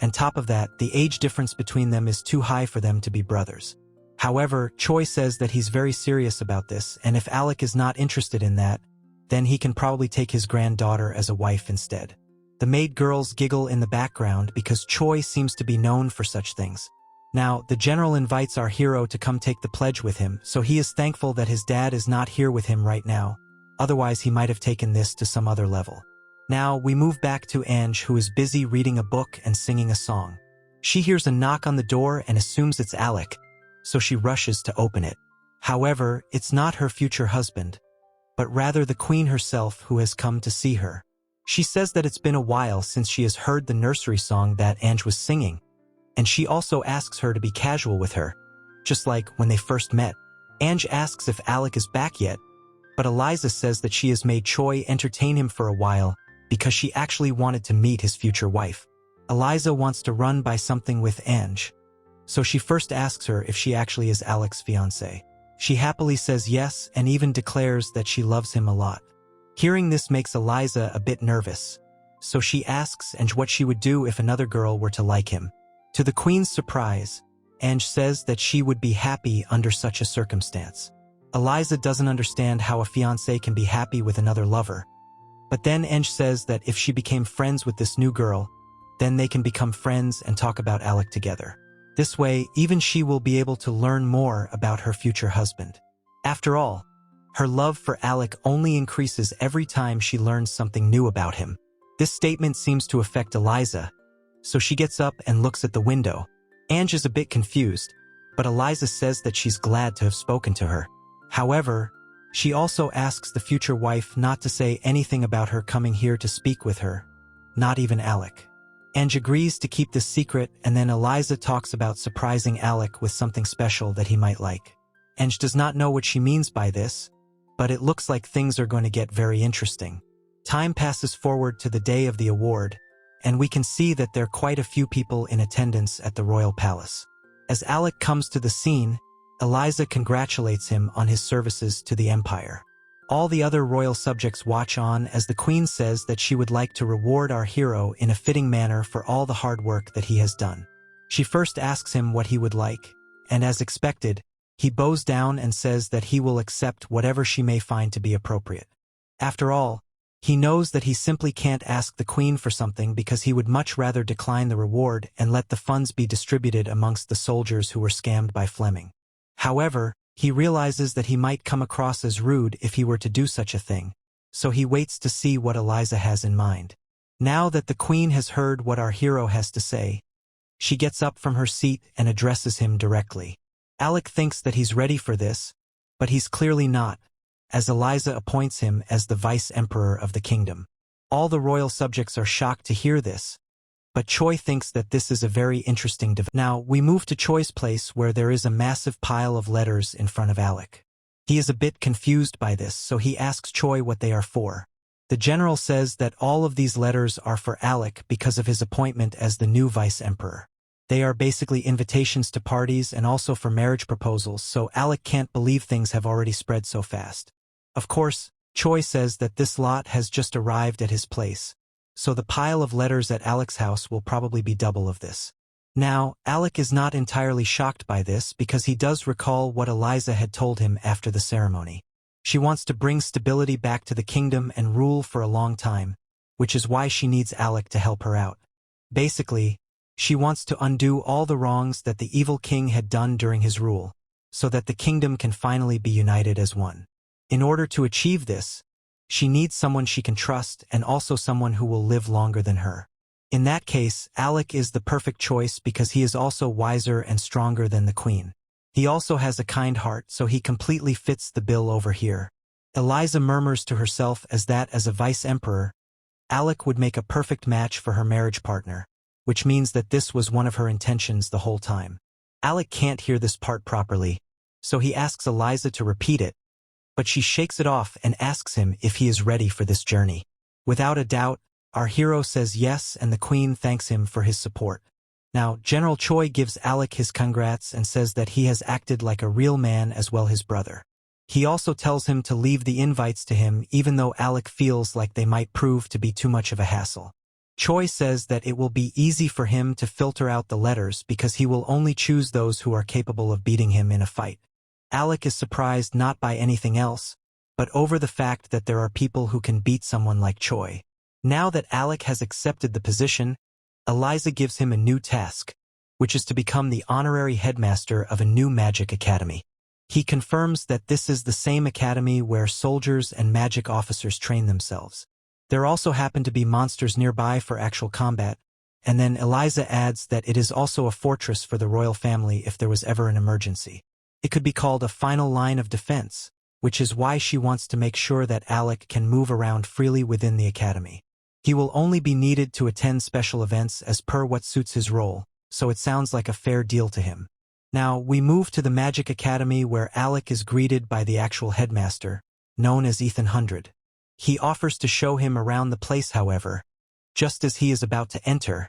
and top of that, the age difference between them is too high for them to be brothers. However, Choi says that he's very serious about this, and if Alec is not interested in that, then he can probably take his granddaughter as a wife instead. The maid girls giggle in the background because Choi seems to be known for such things. Now, the general invites our hero to come take the pledge with him, so he is thankful that his dad is not here with him right now. Otherwise, he might have taken this to some other level. Now, we move back to Ange, who is busy reading a book and singing a song. She hears a knock on the door and assumes it's Alec, so she rushes to open it. However, it's not her future husband, but rather the queen herself who has come to see her. She says that it's been a while since she has heard the nursery song that Ange was singing, and she also asks her to be casual with her, just like when they first met. Ange asks if Alec is back yet, but Eliza says that she has made Choi entertain him for a while because she actually wanted to meet his future wife. Eliza wants to run by something with Ange, so she first asks her if she actually is Alec's fiancé. She happily says yes and even declares that she loves him a lot. Hearing this makes Eliza a bit nervous, so she asks Ange what she would do if another girl were to like him. To the queen's surprise, Ange says that she would be happy under such a circumstance. Eliza doesn't understand how a fiancé can be happy with another lover, but then Ange says that if she became friends with this new girl, then they can become friends and talk about Alec together. This way, even she will be able to learn more about her future husband. After all, her love for Alec only increases every time she learns something new about him. This statement seems to affect Eliza, so she gets up and looks at the window. Ange is a bit confused, but Eliza says that she's glad to have spoken to her. However, she also asks the future wife not to say anything about her coming here to speak with her, not even Alec. Ange agrees to keep this secret, and then Eliza talks about surprising Alec with something special that he might like. Ange does not know what she means by this, but it looks like things are going to get very interesting. Time passes forward to the day of the award, and we can see that there are quite a few people in attendance at the royal palace. As Alec comes to the scene, Eliza congratulates him on his services to the empire. All the other royal subjects watch on as the queen says that she would like to reward our hero in a fitting manner for all the hard work that he has done. She first asks him what he would like, and as expected, he bows down and says that he will accept whatever she may find to be appropriate. After all, he knows that he simply can't ask the queen for something because he would much rather decline the reward and let the funds be distributed amongst the soldiers who were scammed by Fleming. However, he realizes that he might come across as rude if he were to do such a thing, so he waits to see what Eliza has in mind. Now that the queen has heard what our hero has to say, she gets up from her seat and addresses him directly. Alec thinks that he's ready for this, but he's clearly not, as Eliza appoints him as the vice-emperor of the kingdom. All the royal subjects are shocked to hear this, but Choi thinks that this is a very interesting development. Now, we move to Choi's place where there is a massive pile of letters in front of Alec. He is a bit confused by this, so he asks Choi what they are for. The general says that all of these letters are for Alec because of his appointment as the new vice-emperor. They are basically invitations to parties and also for marriage proposals, so Alec can't believe things have already spread so fast. Of course, Choi says that this lot has just arrived at his place, so the pile of letters at Alec's house will probably be double of this. Now, Alec is not entirely shocked by this because he does recall what Eliza had told him after the ceremony. She wants to bring stability back to the kingdom and rule for a long time, which is why she needs Alec to help her out. Basically, she wants to undo all the wrongs that the evil king had done during his rule, so that the kingdom can finally be united as one. In order to achieve this, she needs someone she can trust and also someone who will live longer than her. In that case, Alec is the perfect choice because he is also wiser and stronger than the queen. He also has a kind heart, so he completely fits the bill over here. Eliza murmurs to herself as a vice-emperor, Alec would make a perfect match for her marriage partner, which means that this was one of her intentions the whole time. Alec can't hear this part properly, so he asks Eliza to repeat it, but she shakes it off and asks him if he is ready for this journey. Without a doubt, our hero says yes, and the queen thanks him for his support. Now, General Choi gives Alec his congrats and says that he has acted like a real man as well his brother. He also tells him to leave the invites to him even though Alec feels like they might prove to be too much of a hassle. Choi says that it will be easy for him to filter out the letters because he will only choose those who are capable of beating him in a fight. Alec is surprised not by anything else, but over the fact that there are people who can beat someone like Choi. Now that Alec has accepted the position, Eliza gives him a new task, which is to become the honorary headmaster of a new magic academy. He confirms that this is the same academy where soldiers and magic officers train themselves. There also happen to be monsters nearby for actual combat, and then Eliza adds that it is also a fortress for the royal family if there was ever an emergency. It could be called a final line of defense, which is why she wants to make sure that Alec can move around freely within the academy. He will only be needed to attend special events as per what suits his role, so it sounds like a fair deal to him. Now, we move to the Magic Academy where Alec is greeted by the actual headmaster, known as Ethan Hundred. He offers to show him around the place, however. Just as he is about to enter,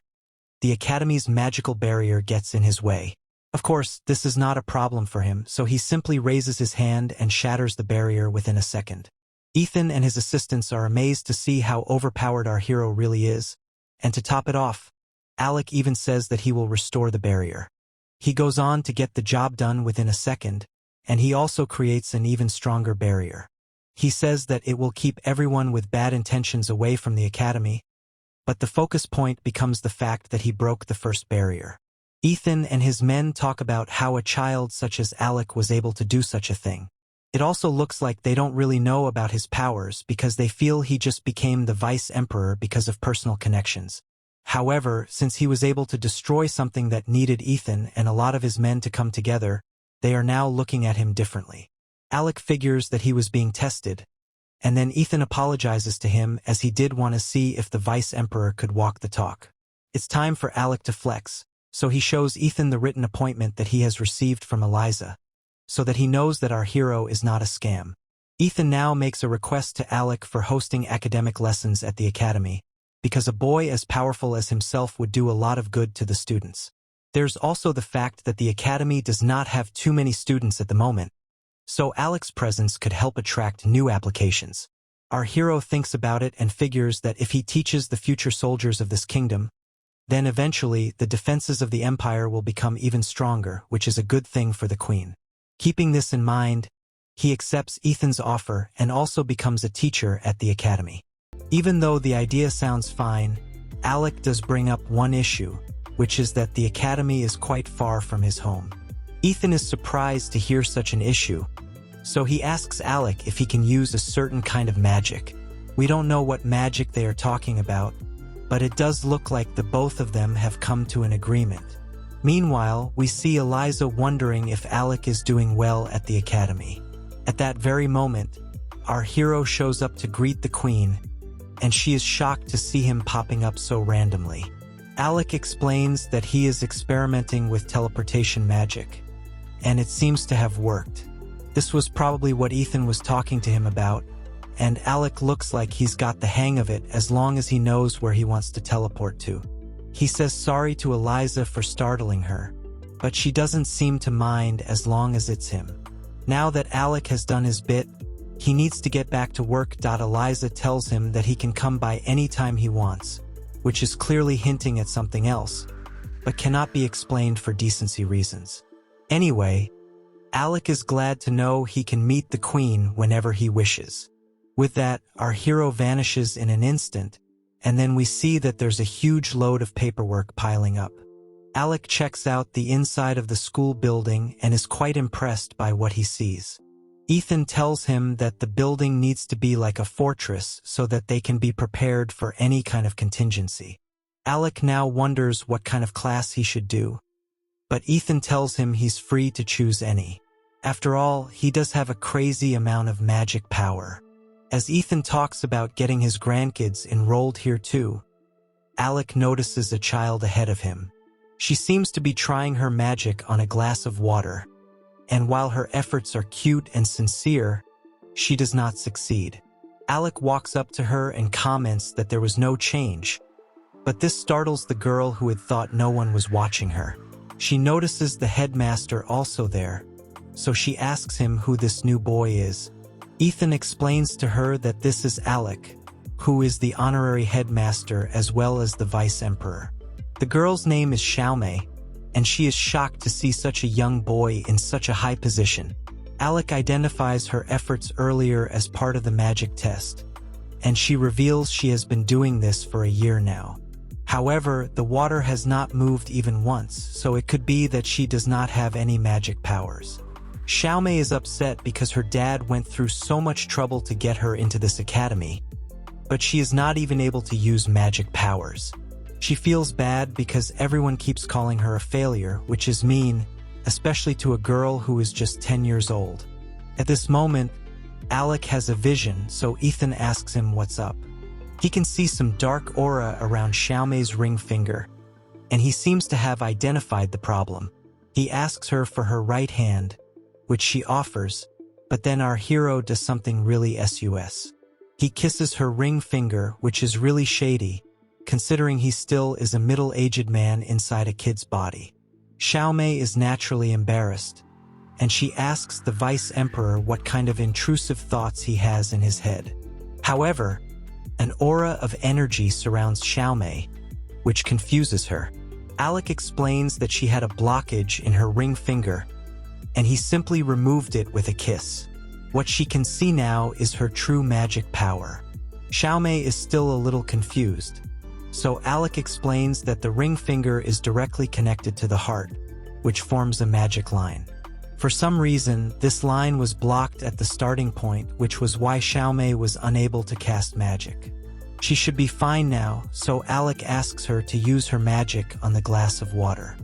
the academy's magical barrier gets in his way. Of course, this is not a problem for him, so he simply raises his hand and shatters the barrier within a second. Ethan and his assistants are amazed to see how overpowered our hero really is, and to top it off, Alec even says that he will restore the barrier. He goes on to get the job done within a second, and he also creates an even stronger barrier. He says that it will keep everyone with bad intentions away from the academy, but the focus point becomes the fact that he broke the first barrier. Ethan and his men talk about how a child such as Alec was able to do such a thing. It also looks like they don't really know about his powers because they feel he just became the vice-emperor because of personal connections. However, since he was able to destroy something that needed Ethan and a lot of his men to come together, they are now looking at him differently. Alec figures that he was being tested, and then Ethan apologizes to him as he did want to see if the vice-emperor could walk the talk. It's time for Alec to flex, so he shows Ethan the written appointment that he has received from Eliza, so that he knows that our hero is not a scam. Ethan now makes a request to Alec for hosting academic lessons at the academy, because a boy as powerful as himself would do a lot of good to the students. There's also the fact that the academy does not have too many students at the moment, so Alec's presence could help attract new applications. Our hero thinks about it and figures that if he teaches the future soldiers of this kingdom, then eventually the defenses of the empire will become even stronger, which is a good thing for the queen. Keeping this in mind, he accepts Ethan's offer and also becomes a teacher at the academy. Even though the idea sounds fine, Alec does bring up one issue, which is that the academy is quite far from his home. Ethan is surprised to hear such an issue, so he asks Alec if he can use a certain kind of magic. We don't know what magic they are talking about, but it does look like the both of them have come to an agreement. Meanwhile, we see Eliza wondering if Alec is doing well at the academy. At that very moment, our hero shows up to greet the queen, and she is shocked to see him popping up so randomly. Alec explains that he is experimenting with teleportation magic, and it seems to have worked. This was probably what Ethan was talking to him about, and Alec looks like he's got the hang of it as long as he knows where he wants to teleport to. He says sorry to Eliza for startling her, but she doesn't seem to mind as long as it's him. Now that Alec has done his bit, he needs to get back to work. Eliza tells him that he can come by anytime he wants, which is clearly hinting at something else, but cannot be explained for decency reasons. Anyway, Alec is glad to know he can meet the Queen whenever he wishes. With that, our hero vanishes in an instant, and then we see that there's a huge load of paperwork piling up. Alec checks out the inside of the school building and is quite impressed by what he sees. Ethan tells him that the building needs to be like a fortress so that they can be prepared for any kind of contingency. Alec now wonders what kind of class he should do, but Ethan tells him he's free to choose any. After all, he does have a crazy amount of magic power. As Ethan talks about getting his grandkids enrolled here too, Alec notices a child ahead of him. She seems to be trying her magic on a glass of water, and while her efforts are cute and sincere, she does not succeed. Alec walks up to her and comments that there was no change, but this startles the girl who had thought no one was watching her. She notices the headmaster also there, so she asks him who this new boy is. Ethan explains to her that this is Alec, who is the honorary headmaster as well as the vice emperor. The girl's name is Xiaomei, and she is shocked to see such a young boy in such a high position. Alec identifies her efforts earlier as part of the magic test, and she reveals she has been doing this for a year now. However, the water has not moved even once, so it could be that she does not have any magic powers. Xiaomei is upset because her dad went through so much trouble to get her into this academy, but she is not even able to use magic powers. She feels bad because everyone keeps calling her a failure, which is mean, especially to a girl who is just 10 years old. At this moment, Alec has a vision, so Ethan asks him what's up. He can see some dark aura around Xiaomei's ring finger, and he seems to have identified the problem. He asks her for her right hand, which she offers, but then our hero does something really sus. He kisses her ring finger, which is really shady, considering he still is a middle-aged man inside a kid's body. Xiaomei is naturally embarrassed, and she asks the vice emperor what kind of intrusive thoughts he has in his head. However, an aura of energy surrounds Xiaomei, which confuses her. Alec explains that she had a blockage in her ring finger, and he simply removed it with a kiss. What she can see now is her true magic power. Xiaomei is still a little confused, so Alec explains that the ring finger is directly connected to the heart, which forms a magic line. For some reason, this line was blocked at the starting point, which was why Xiaomei was unable to cast magic. She should be fine now, so Alec asks her to use her magic on the glass of water.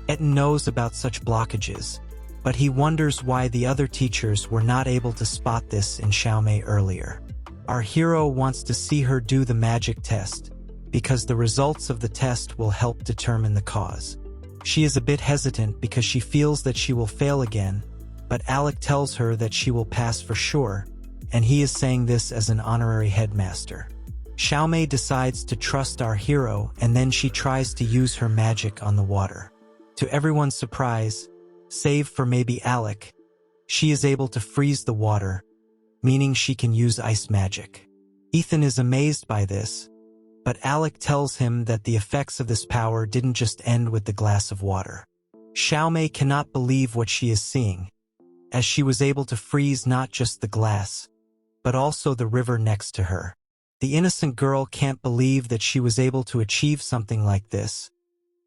Etten knows about such blockages, but he wonders why the other teachers were not able to spot this in Xiaomei earlier. Our hero wants to see her do the magic test, because the results of the test will help determine the cause. She is a bit hesitant because she feels that she will fail again, but Alec tells her that she will pass for sure, and he is saying this as an honorary headmaster. Xiaomei decides to trust our hero, and then she tries to use her magic on the water. To everyone's surprise, save for maybe Alec, she is able to freeze the water, meaning she can use ice magic. Ethan is amazed by this, but Alec tells him that the effects of this power didn't just end with the glass of water. Xiaomei cannot believe what she is seeing, as she was able to freeze not just the glass, but also the river next to her. The innocent girl can't believe that she was able to achieve something like this,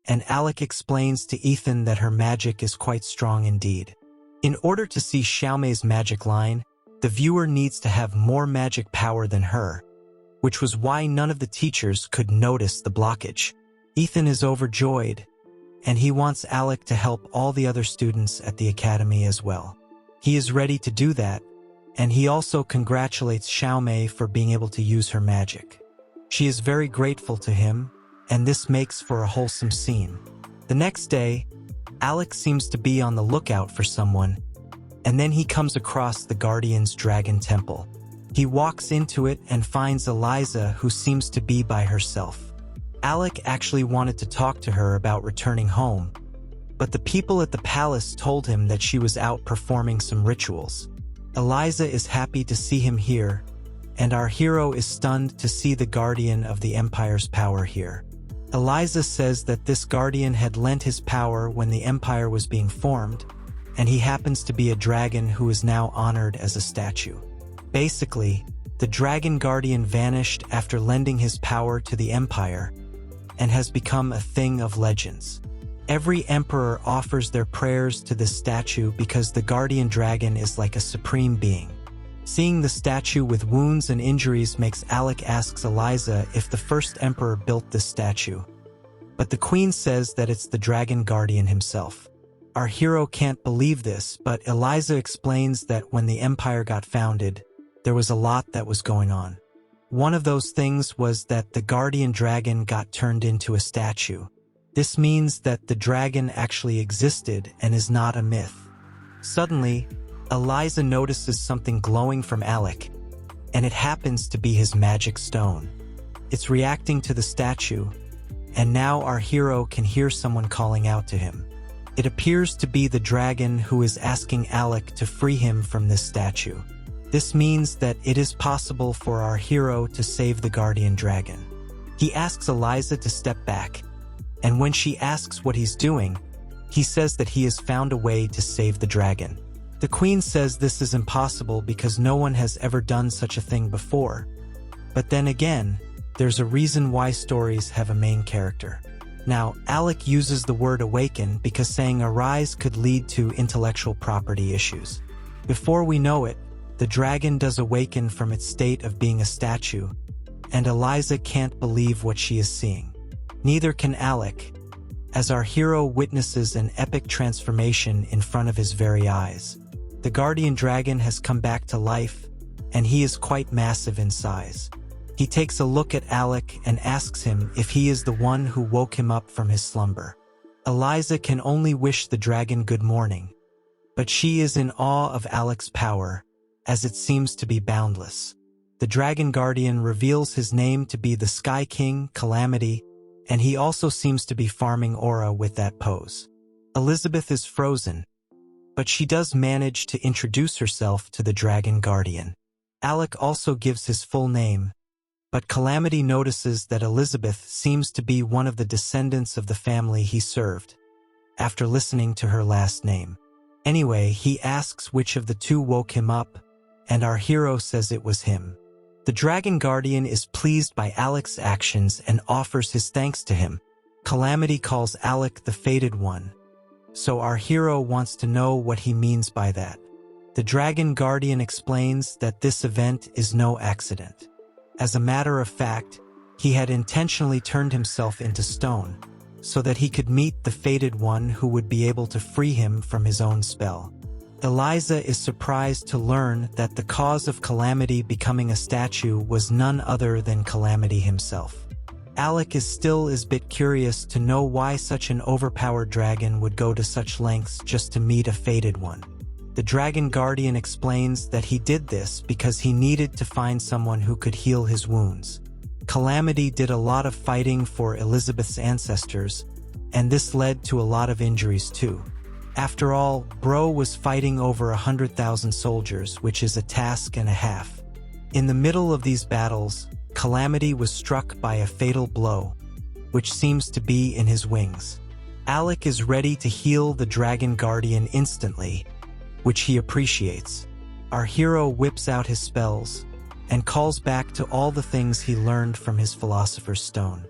and Alec explains to Ethan that her magic is quite strong indeed. In order to see Xiaomei's magic line, the viewer needs to have more magic power than her, which was why none of the teachers could notice the blockage. Ethan is overjoyed, and he wants Alec to help all the other students at the academy as well. He is ready to do that, and he also congratulates Xiaomei for being able to use her magic. She is very grateful to him, and this makes for a wholesome scene. The next day, Alec seems to be on the lookout for someone, and then he comes across the Guardian's Dragon Temple. He walks into it and finds Eliza, who seems to be by herself. Alec actually wanted to talk to her about returning home, but the people at the palace told him that she was out performing some rituals. Eliza is happy to see him here, and our hero is stunned to see the Guardian of the Empire's power here. Eliza says that this Guardian had lent his power when the Empire was being formed, and he happens to be a dragon who is now honored as a statue. Basically, the Dragon Guardian vanished after lending his power to the Empire, and has become a thing of legends. Every emperor offers their prayers to this statue because the Guardian Dragon is like a supreme being. Seeing the statue with wounds and injuries makes Alec asks Eliza if the first emperor built this statue. But the queen says that it's the Dragon Guardian himself. Our hero can't believe this, but Eliza explains that when the Empire got founded, there was a lot that was going on. One of those things was that the Guardian Dragon got turned into a statue. This means that the dragon actually existed and is not a myth. Suddenly, Eliza notices something glowing from Alec, and it happens to be his magic stone. It's reacting to the statue, and now our hero can hear someone calling out to him. It appears to be the dragon who is asking Alec to free him from this statue. This means that it is possible for our hero to save the Guardian Dragon. He asks Eliza to step back, and when she asks what he's doing, he says that he has found a way to save the dragon. The queen says this is impossible because no one has ever done such a thing before. But then again, there's a reason why stories have a main character. Now, Alec uses the word awaken because saying arise could lead to intellectual property issues. Before we know it, the dragon does awaken from its state of being a statue, and Eliza can't believe what she is seeing. Neither can Alec, as our hero witnesses an epic transformation in front of his very eyes. The Guardian Dragon has come back to life, and he is quite massive in size. He takes a look at Alec and asks him if he is the one who woke him up from his slumber. Eliza can only wish the dragon good morning, but she is in awe of Alec's power, as it seems to be boundless. The Dragon Guardian reveals his name to be the Sky King, Calamity, and he also seems to be farming aura with that pose. Elizabeth is frozen, but she does manage to introduce herself to the Dragon Guardian. Alec also gives his full name, but Calamity notices that Elizabeth seems to be one of the descendants of the family he served, after listening to her last name. Anyway, he asks which of the two woke him up, and our hero says it was him. The Dragon Guardian is pleased by Alec's actions and offers his thanks to him. Calamity calls Alec the Fated One, so our hero wants to know what he means by that. The Dragon Guardian explains that this event is no accident. As a matter of fact, he had intentionally turned himself into stone, so that he could meet the Fated One who would be able to free him from his own spell. Eliza is surprised to learn that the cause of Calamity becoming a statue was none other than Calamity himself. Alec is still a bit curious to know why such an overpowered dragon would go to such lengths just to meet a Fated One. The Dragon Guardian explains that he did this because he needed to find someone who could heal his wounds. Calamity did a lot of fighting for Elizabeth's ancestors, and this led to a lot of injuries too. After all, Bro was fighting over 100,000 soldiers, which is a task and a half. In the middle of these battles, Calamity was struck by a fatal blow, which seems to be in his wings. Alec is ready to heal the Dragon Guardian instantly, which he appreciates. Our hero whips out his spells and calls back to all the things he learned from his Philosopher's Stone.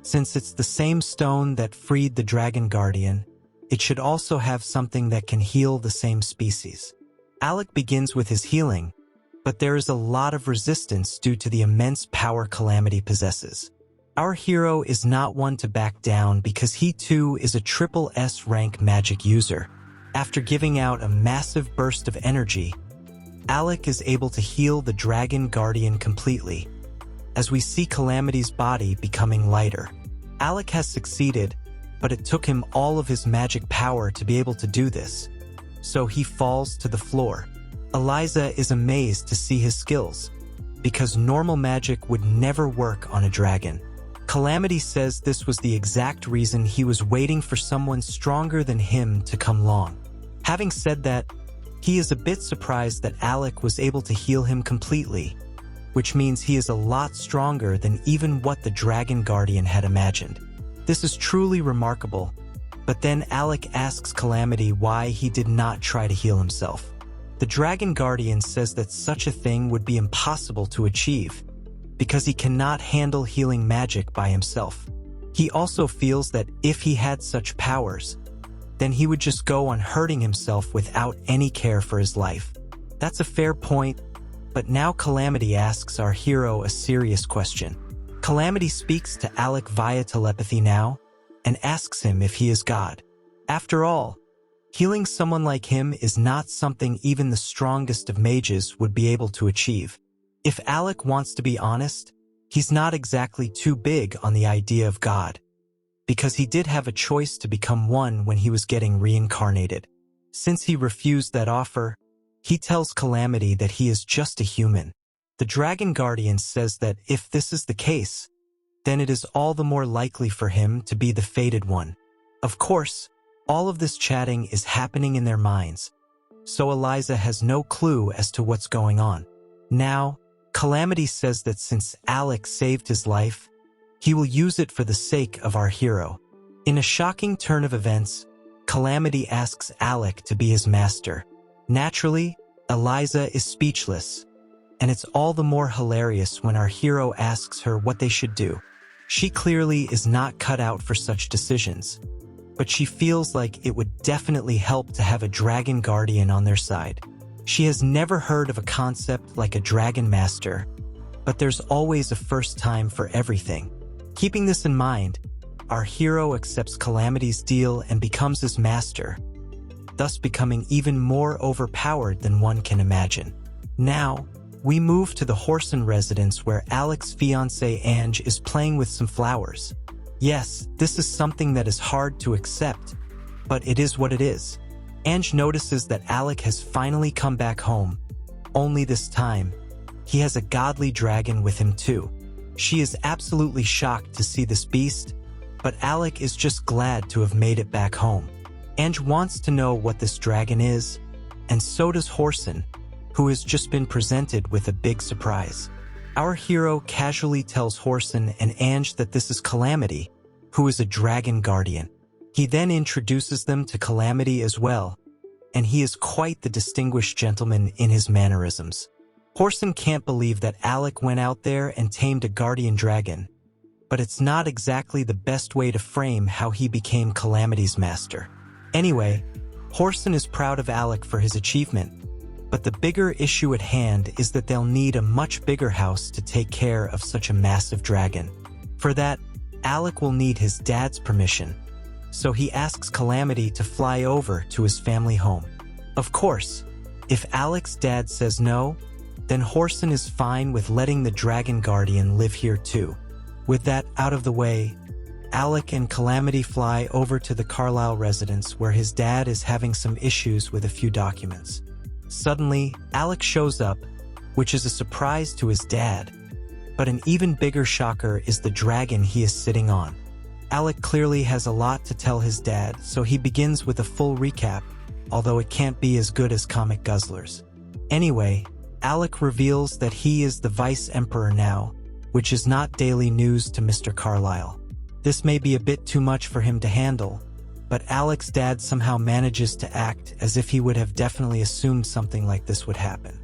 Since it's the same stone that freed the Dragon Guardian, it should also have something that can heal the same species. Alec begins with his healing, but there is a lot of resistance due to the immense power Calamity possesses. Our hero is not one to back down because he too is a triple S rank magic user. After giving out a massive burst of energy, Alec is able to heal the Dragon Guardian completely. as we see Calamity's body becoming lighter. Alec has succeeded, but it took him all of his magic power to be able to do this. So he falls to the floor. Eliza is amazed to see his skills, because normal magic would never work on a dragon. Calamity says this was the exact reason he was waiting for someone stronger than him to come along. Having said that, he is a bit surprised that Alec was able to heal him completely, which means he is a lot stronger than even what the Dragon Guardian had imagined. This is truly remarkable, but then Alec asks Calamity why he did not try to heal himself. The Dragon Guardian says that such a thing would be impossible to achieve, because he cannot handle healing magic by himself. He also feels that if he had such powers, then he would just go on hurting himself without any care for his life. That's a fair point, but now Calamity asks our hero a serious question. Calamity speaks to Alec via telepathy now, and asks him if he is God. After all, healing someone like him is not something even the strongest of mages would be able to achieve. If Alec wants to be honest, he's not exactly too big on the idea of God, because he did have a choice to become one when he was getting reincarnated. Since he refused that offer, he tells Calamity that he is just a human. The Dragon Guardian says that if this is the case, then it is all the more likely for him to be the fated one. Of course, all of this chatting is happening in their minds, so Eliza has no clue as to what's going on. Now, Calamity says that since Alec saved his life, he will use it for the sake of our hero. In a shocking turn of events, Calamity asks Alec to be his master. Naturally, Eliza is speechless, and it's all the more hilarious when our hero asks her what they should do. She clearly is not cut out for such decisions, but she feels like it would definitely help to have a Dragon Guardian on their side. She has never heard of a concept like a Dragon Master, but there's always a first time for everything. Keeping this in mind, our hero accepts Calamity's deal and becomes his master, thus becoming even more overpowered than one can imagine. Now, we move to the Horson residence where Alec's fiancée Ange is playing with some flowers. Yes, this is something that is hard to accept, but it is what it is. Ange notices that Alec has finally come back home, only this time, he has a godly dragon with him too. She is absolutely shocked to see this beast, but Alec is just glad to have made it back home. Ange wants to know what this dragon is, and so does Horson, who has just been presented with a big surprise. Our hero casually tells Horson and Ange that this is Calamity, who is a Dragon Guardian. He then introduces them to Calamity as well, and he is quite the distinguished gentleman in his mannerisms. Horson can't believe that Alec went out there and tamed a guardian dragon, but it's not exactly the best way to frame how he became Calamity's master. Anyway, Horson is proud of Alec for his achievement, but the bigger issue at hand is that they'll need a much bigger house to take care of such a massive dragon. For that, Alec will need his dad's permission, so he asks Calamity to fly over to his family home. Of course, if Alec's dad says no, then Horson is fine with letting the Dragon Guardian live here too. With that out of the way, Alec and Calamity fly over to the Carlisle residence where his dad is having some issues with a few documents. Suddenly, Alec shows up, which is a surprise to his dad, but an even bigger shocker is the dragon he is sitting on. Alec clearly has a lot to tell his dad, so he begins with a full recap, although it can't be as good as Comic Guzzlers. Anyway, Alec reveals that he is the Vice Emperor now, which is not daily news to Mr. Carlisle. This may be a bit too much for him to handle, but Alec's dad somehow manages to act as if he would have definitely assumed something like this would happen.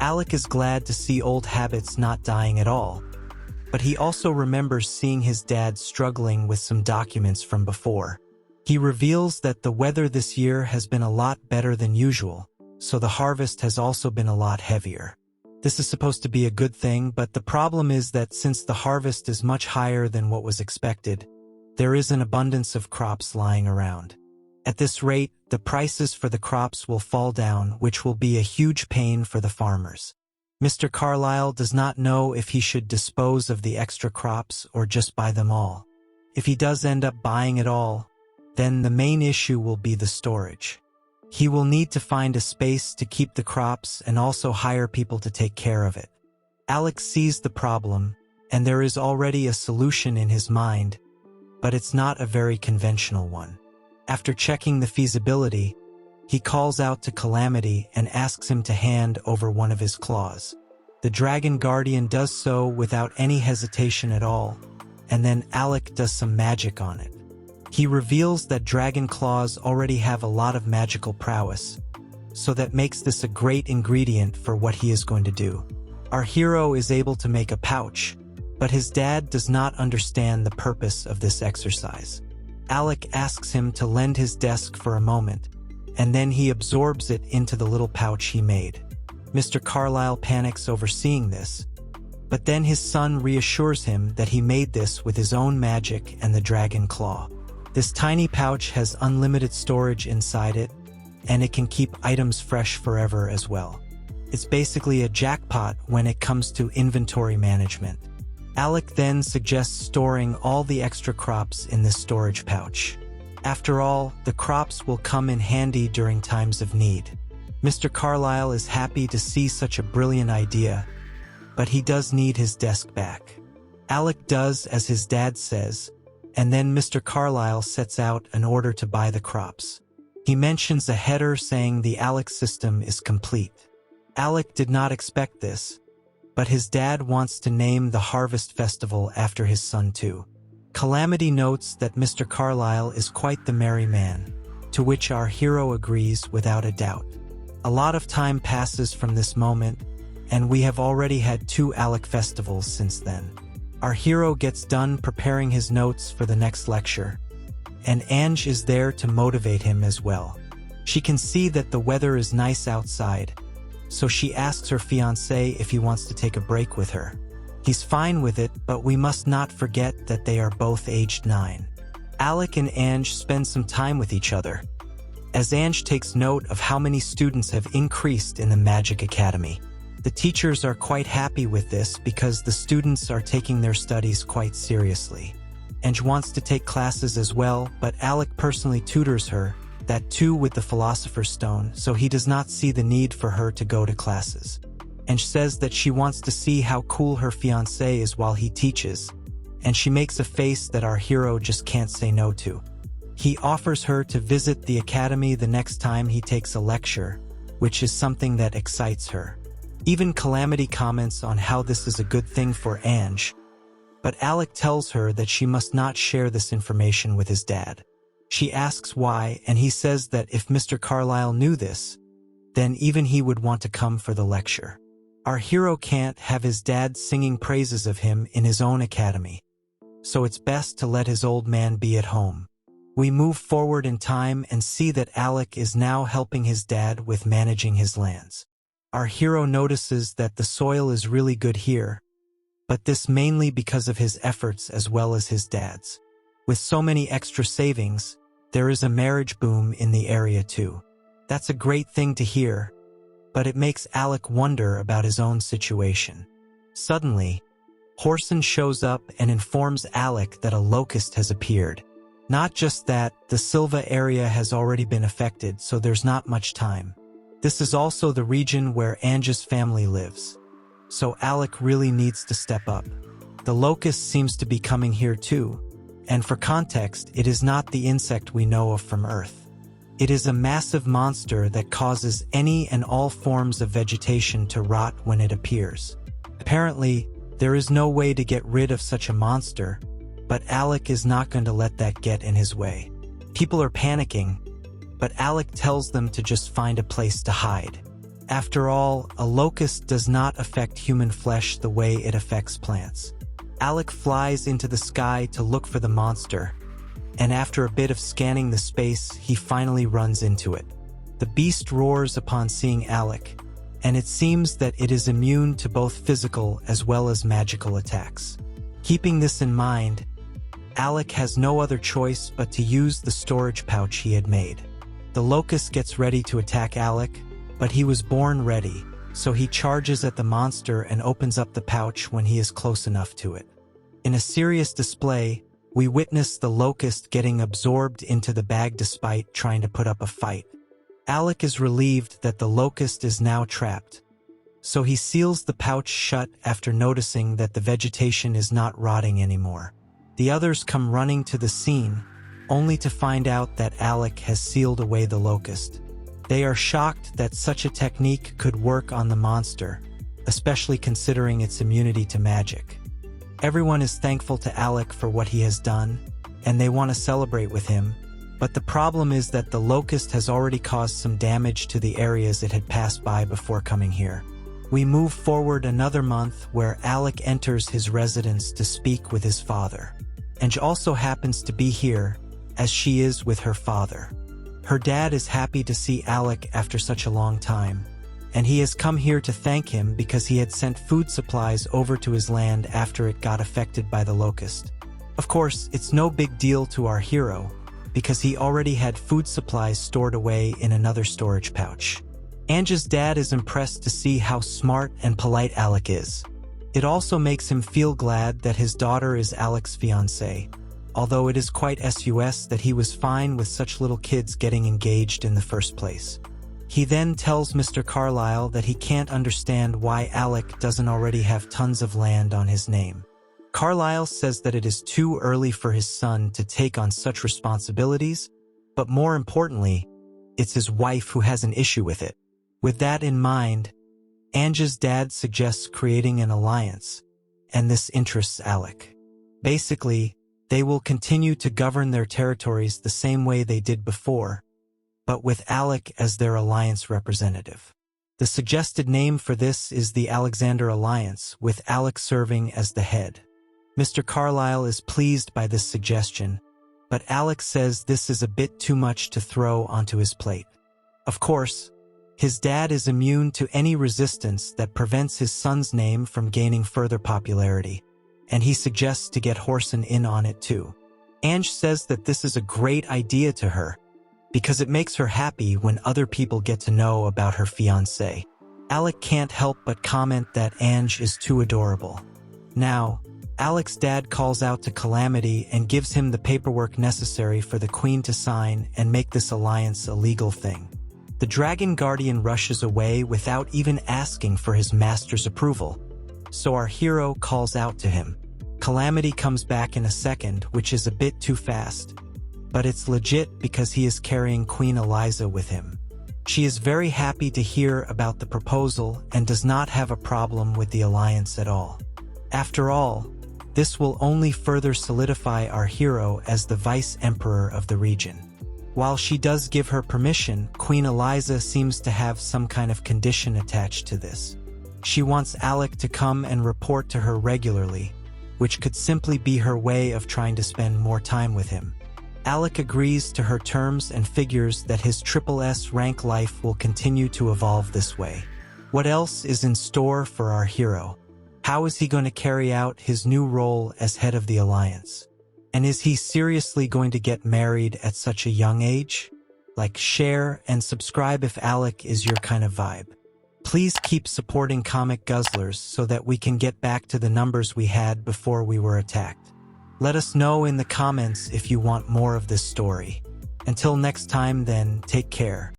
Alec is glad to see old habits not dying at all, but he also remembers seeing his dad struggling with some documents from before. He reveals that the weather this year has been a lot better than usual, so the harvest has also been a lot heavier. This is supposed to be a good thing, but the problem is that since the harvest is much higher than what was expected, there is an abundance of crops lying around. At this rate, the prices for the crops will fall down, which will be a huge pain for the farmers. Mr. Carlyle does not know if he should dispose of the extra crops or just buy them all. If he does end up buying it all, then the main issue will be the storage. He will need to find a space to keep the crops and also hire people to take care of it. Alex sees the problem, and there is already a solution in his mind, but it's not a very conventional one. After checking the feasibility, he calls out to Calamity and asks him to hand over one of his claws. The Dragon Guardian does so without any hesitation at all, and then Alec does some magic on it. He reveals that dragon claws already have a lot of magical prowess, so that makes this a great ingredient for what he is going to do. Our hero is able to make a pouch, but his dad does not understand the purpose of this exercise. Alec asks him to lend his desk for a moment, and then he absorbs it into the little pouch he made. Mr. Carlyle panics over seeing this, but then his son reassures him that he made this with his own magic and the dragon claw. This tiny pouch has unlimited storage inside it, and it can keep items fresh forever as well. It's basically a jackpot when it comes to inventory management. Alec then suggests storing all the extra crops in this storage pouch. After all, the crops will come in handy during times of need. Mr. Carlyle is happy to see such a brilliant idea, but he does need his desk back. Alec does as his dad says, and then Mr. Carlyle sets out an order to buy the crops. He mentions a header saying the Alec system is complete. Alec did not expect this, but his dad wants to name the Harvest Festival after his son too. Calamity notes that Mr. Carlyle is quite the merry man, to which our hero agrees without a doubt. A lot of time passes from this moment, and we have already had 2 Alec festivals since then. Our hero gets done preparing his notes for the next lecture, and Ange is there to motivate him as well. She can see that the weather is nice outside, so she asks her fiancé if he wants to take a break with her. He's fine with it, but we must not forget that they are both aged 9. Alec and Ange spend some time with each other, as Ange takes note of how many students have increased in the Magic Academy. The teachers are quite happy with this because the students are taking their studies quite seriously. Ange wants to take classes as well, but Alec personally tutors her, that too with the Philosopher's Stone, so he does not see the need for her to go to classes. Ange says that she wants to see how cool her fiancé is while he teaches, and she makes a face that our hero just can't say no to. He offers her to visit the academy the next time he takes a lecture, which is something that excites her. Even Calamity comments on how this is a good thing for Ange, but Alec tells her that she must not share this information with his dad. She asks why, and he says that if Mr. Carlyle knew this, then even he would want to come for the lecture. Our hero can't have his dad singing praises of him in his own academy, so it's best to let his old man be at home. We move forward in time and see that Alec is now helping his dad with managing his lands. Our hero notices that the soil is really good here, but this mainly because of his efforts as well as his dad's. With so many extra savings, there is a marriage boom in the area too. That's a great thing to hear, but it makes Alec wonder about his own situation. Suddenly, Horson shows up and informs Alec that a locust has appeared. Not just that, the Silva area has already been affected, so there's not much time. This is also the region where Ange's family lives, so Alec really needs to step up. The locust seems to be coming here too, and for context, it is not the insect we know of from Earth. It is a massive monster that causes any and all forms of vegetation to rot when it appears. Apparently, there is no way to get rid of such a monster, but Alec is not going to let that get in his way. People are panicking, but Alec tells them to just find a place to hide. After all, a locust does not affect human flesh the way it affects plants. Alec flies into the sky to look for the monster, and after a bit of scanning the space, he finally runs into it. The beast roars upon seeing Alec, and it seems that it is immune to both physical as well as magical attacks. Keeping this in mind, Alec has no other choice but to use the storage pouch he had made. The locust gets ready to attack Alec, but he was born ready, so he charges at the monster and opens up the pouch when he is close enough to it. In a serious display, we witness the locust getting absorbed into the bag despite trying to put up a fight. Alec is relieved that the locust is now trapped, so he seals the pouch shut after noticing that the vegetation is not rotting anymore. The others come running to the scene, only to find out that Alec has sealed away the locust. They are shocked that such a technique could work on the monster, especially considering its immunity to magic. Everyone is thankful to Alec for what he has done, and they want to celebrate with him, but the problem is that the locust has already caused some damage to the areas it had passed by before coming here. We move forward another month where Alec enters his residence to speak with his father. Ange also happens to be here, as she is with her father. Her dad is happy to see Alec after such a long time, and he has come here to thank him because he had sent food supplies over to his land after it got affected by the locust. Of course, it's no big deal to our hero, because he already had food supplies stored away in another storage pouch. Ange's dad is impressed to see how smart and polite Alec is. It also makes him feel glad that his daughter is Alec's fiancée, although it is quite sus that he was fine with such little kids getting engaged in the first place. He then tells Mr. Carlyle that he can't understand why Alec doesn't already have tons of land on his name. Carlyle says that it is too early for his son to take on such responsibilities, but more importantly, it's his wife who has an issue with it. With that in mind, Ange's dad suggests creating an alliance, and this interests Alec. Basically, they will continue to govern their territories the same way they did before, but with Alec as their alliance representative. The suggested name for this is the Alexander Alliance, with Alec serving as the head. Mr. Carlyle is pleased by this suggestion, but Alec says this is a bit too much to throw onto his plate. Of course, his dad is immune to any resistance that prevents his son's name from gaining further popularity, and he suggests to get Horson in on it too. Ange says that this is a great idea to her, because it makes her happy when other people get to know about her fiancé. Alec can't help but comment that Ange is too adorable. Now, Alec's dad calls out to Calamity and gives him the paperwork necessary for the Queen to sign and make this alliance a legal thing. The Dragon Guardian rushes away without even asking for his master's approval, so our hero calls out to him. Calamity comes back in a second, which is a bit too fast, but it's legit because he is carrying Queen Eliza with him. She is very happy to hear about the proposal and does not have a problem with the alliance at all. After all, this will only further solidify our hero as the Vice Emperor of the region. While she does give her permission, Queen Eliza seems to have some kind of condition attached to this. She wants Alec to come and report to her regularly, which could simply be her way of trying to spend more time with him. Alec agrees to her terms and figures that his SSS rank life will continue to evolve this way. What else is in store for our hero? How is he going to carry out his new role as head of the Alliance? And is he seriously going to get married at such a young age? Like, share, and subscribe if Alec is your kind of vibe. Please keep supporting Comic Guzzlers so that we can get back to the numbers we had before we were attacked. Let us know in the comments if you want more of this story. Until next time then, take care.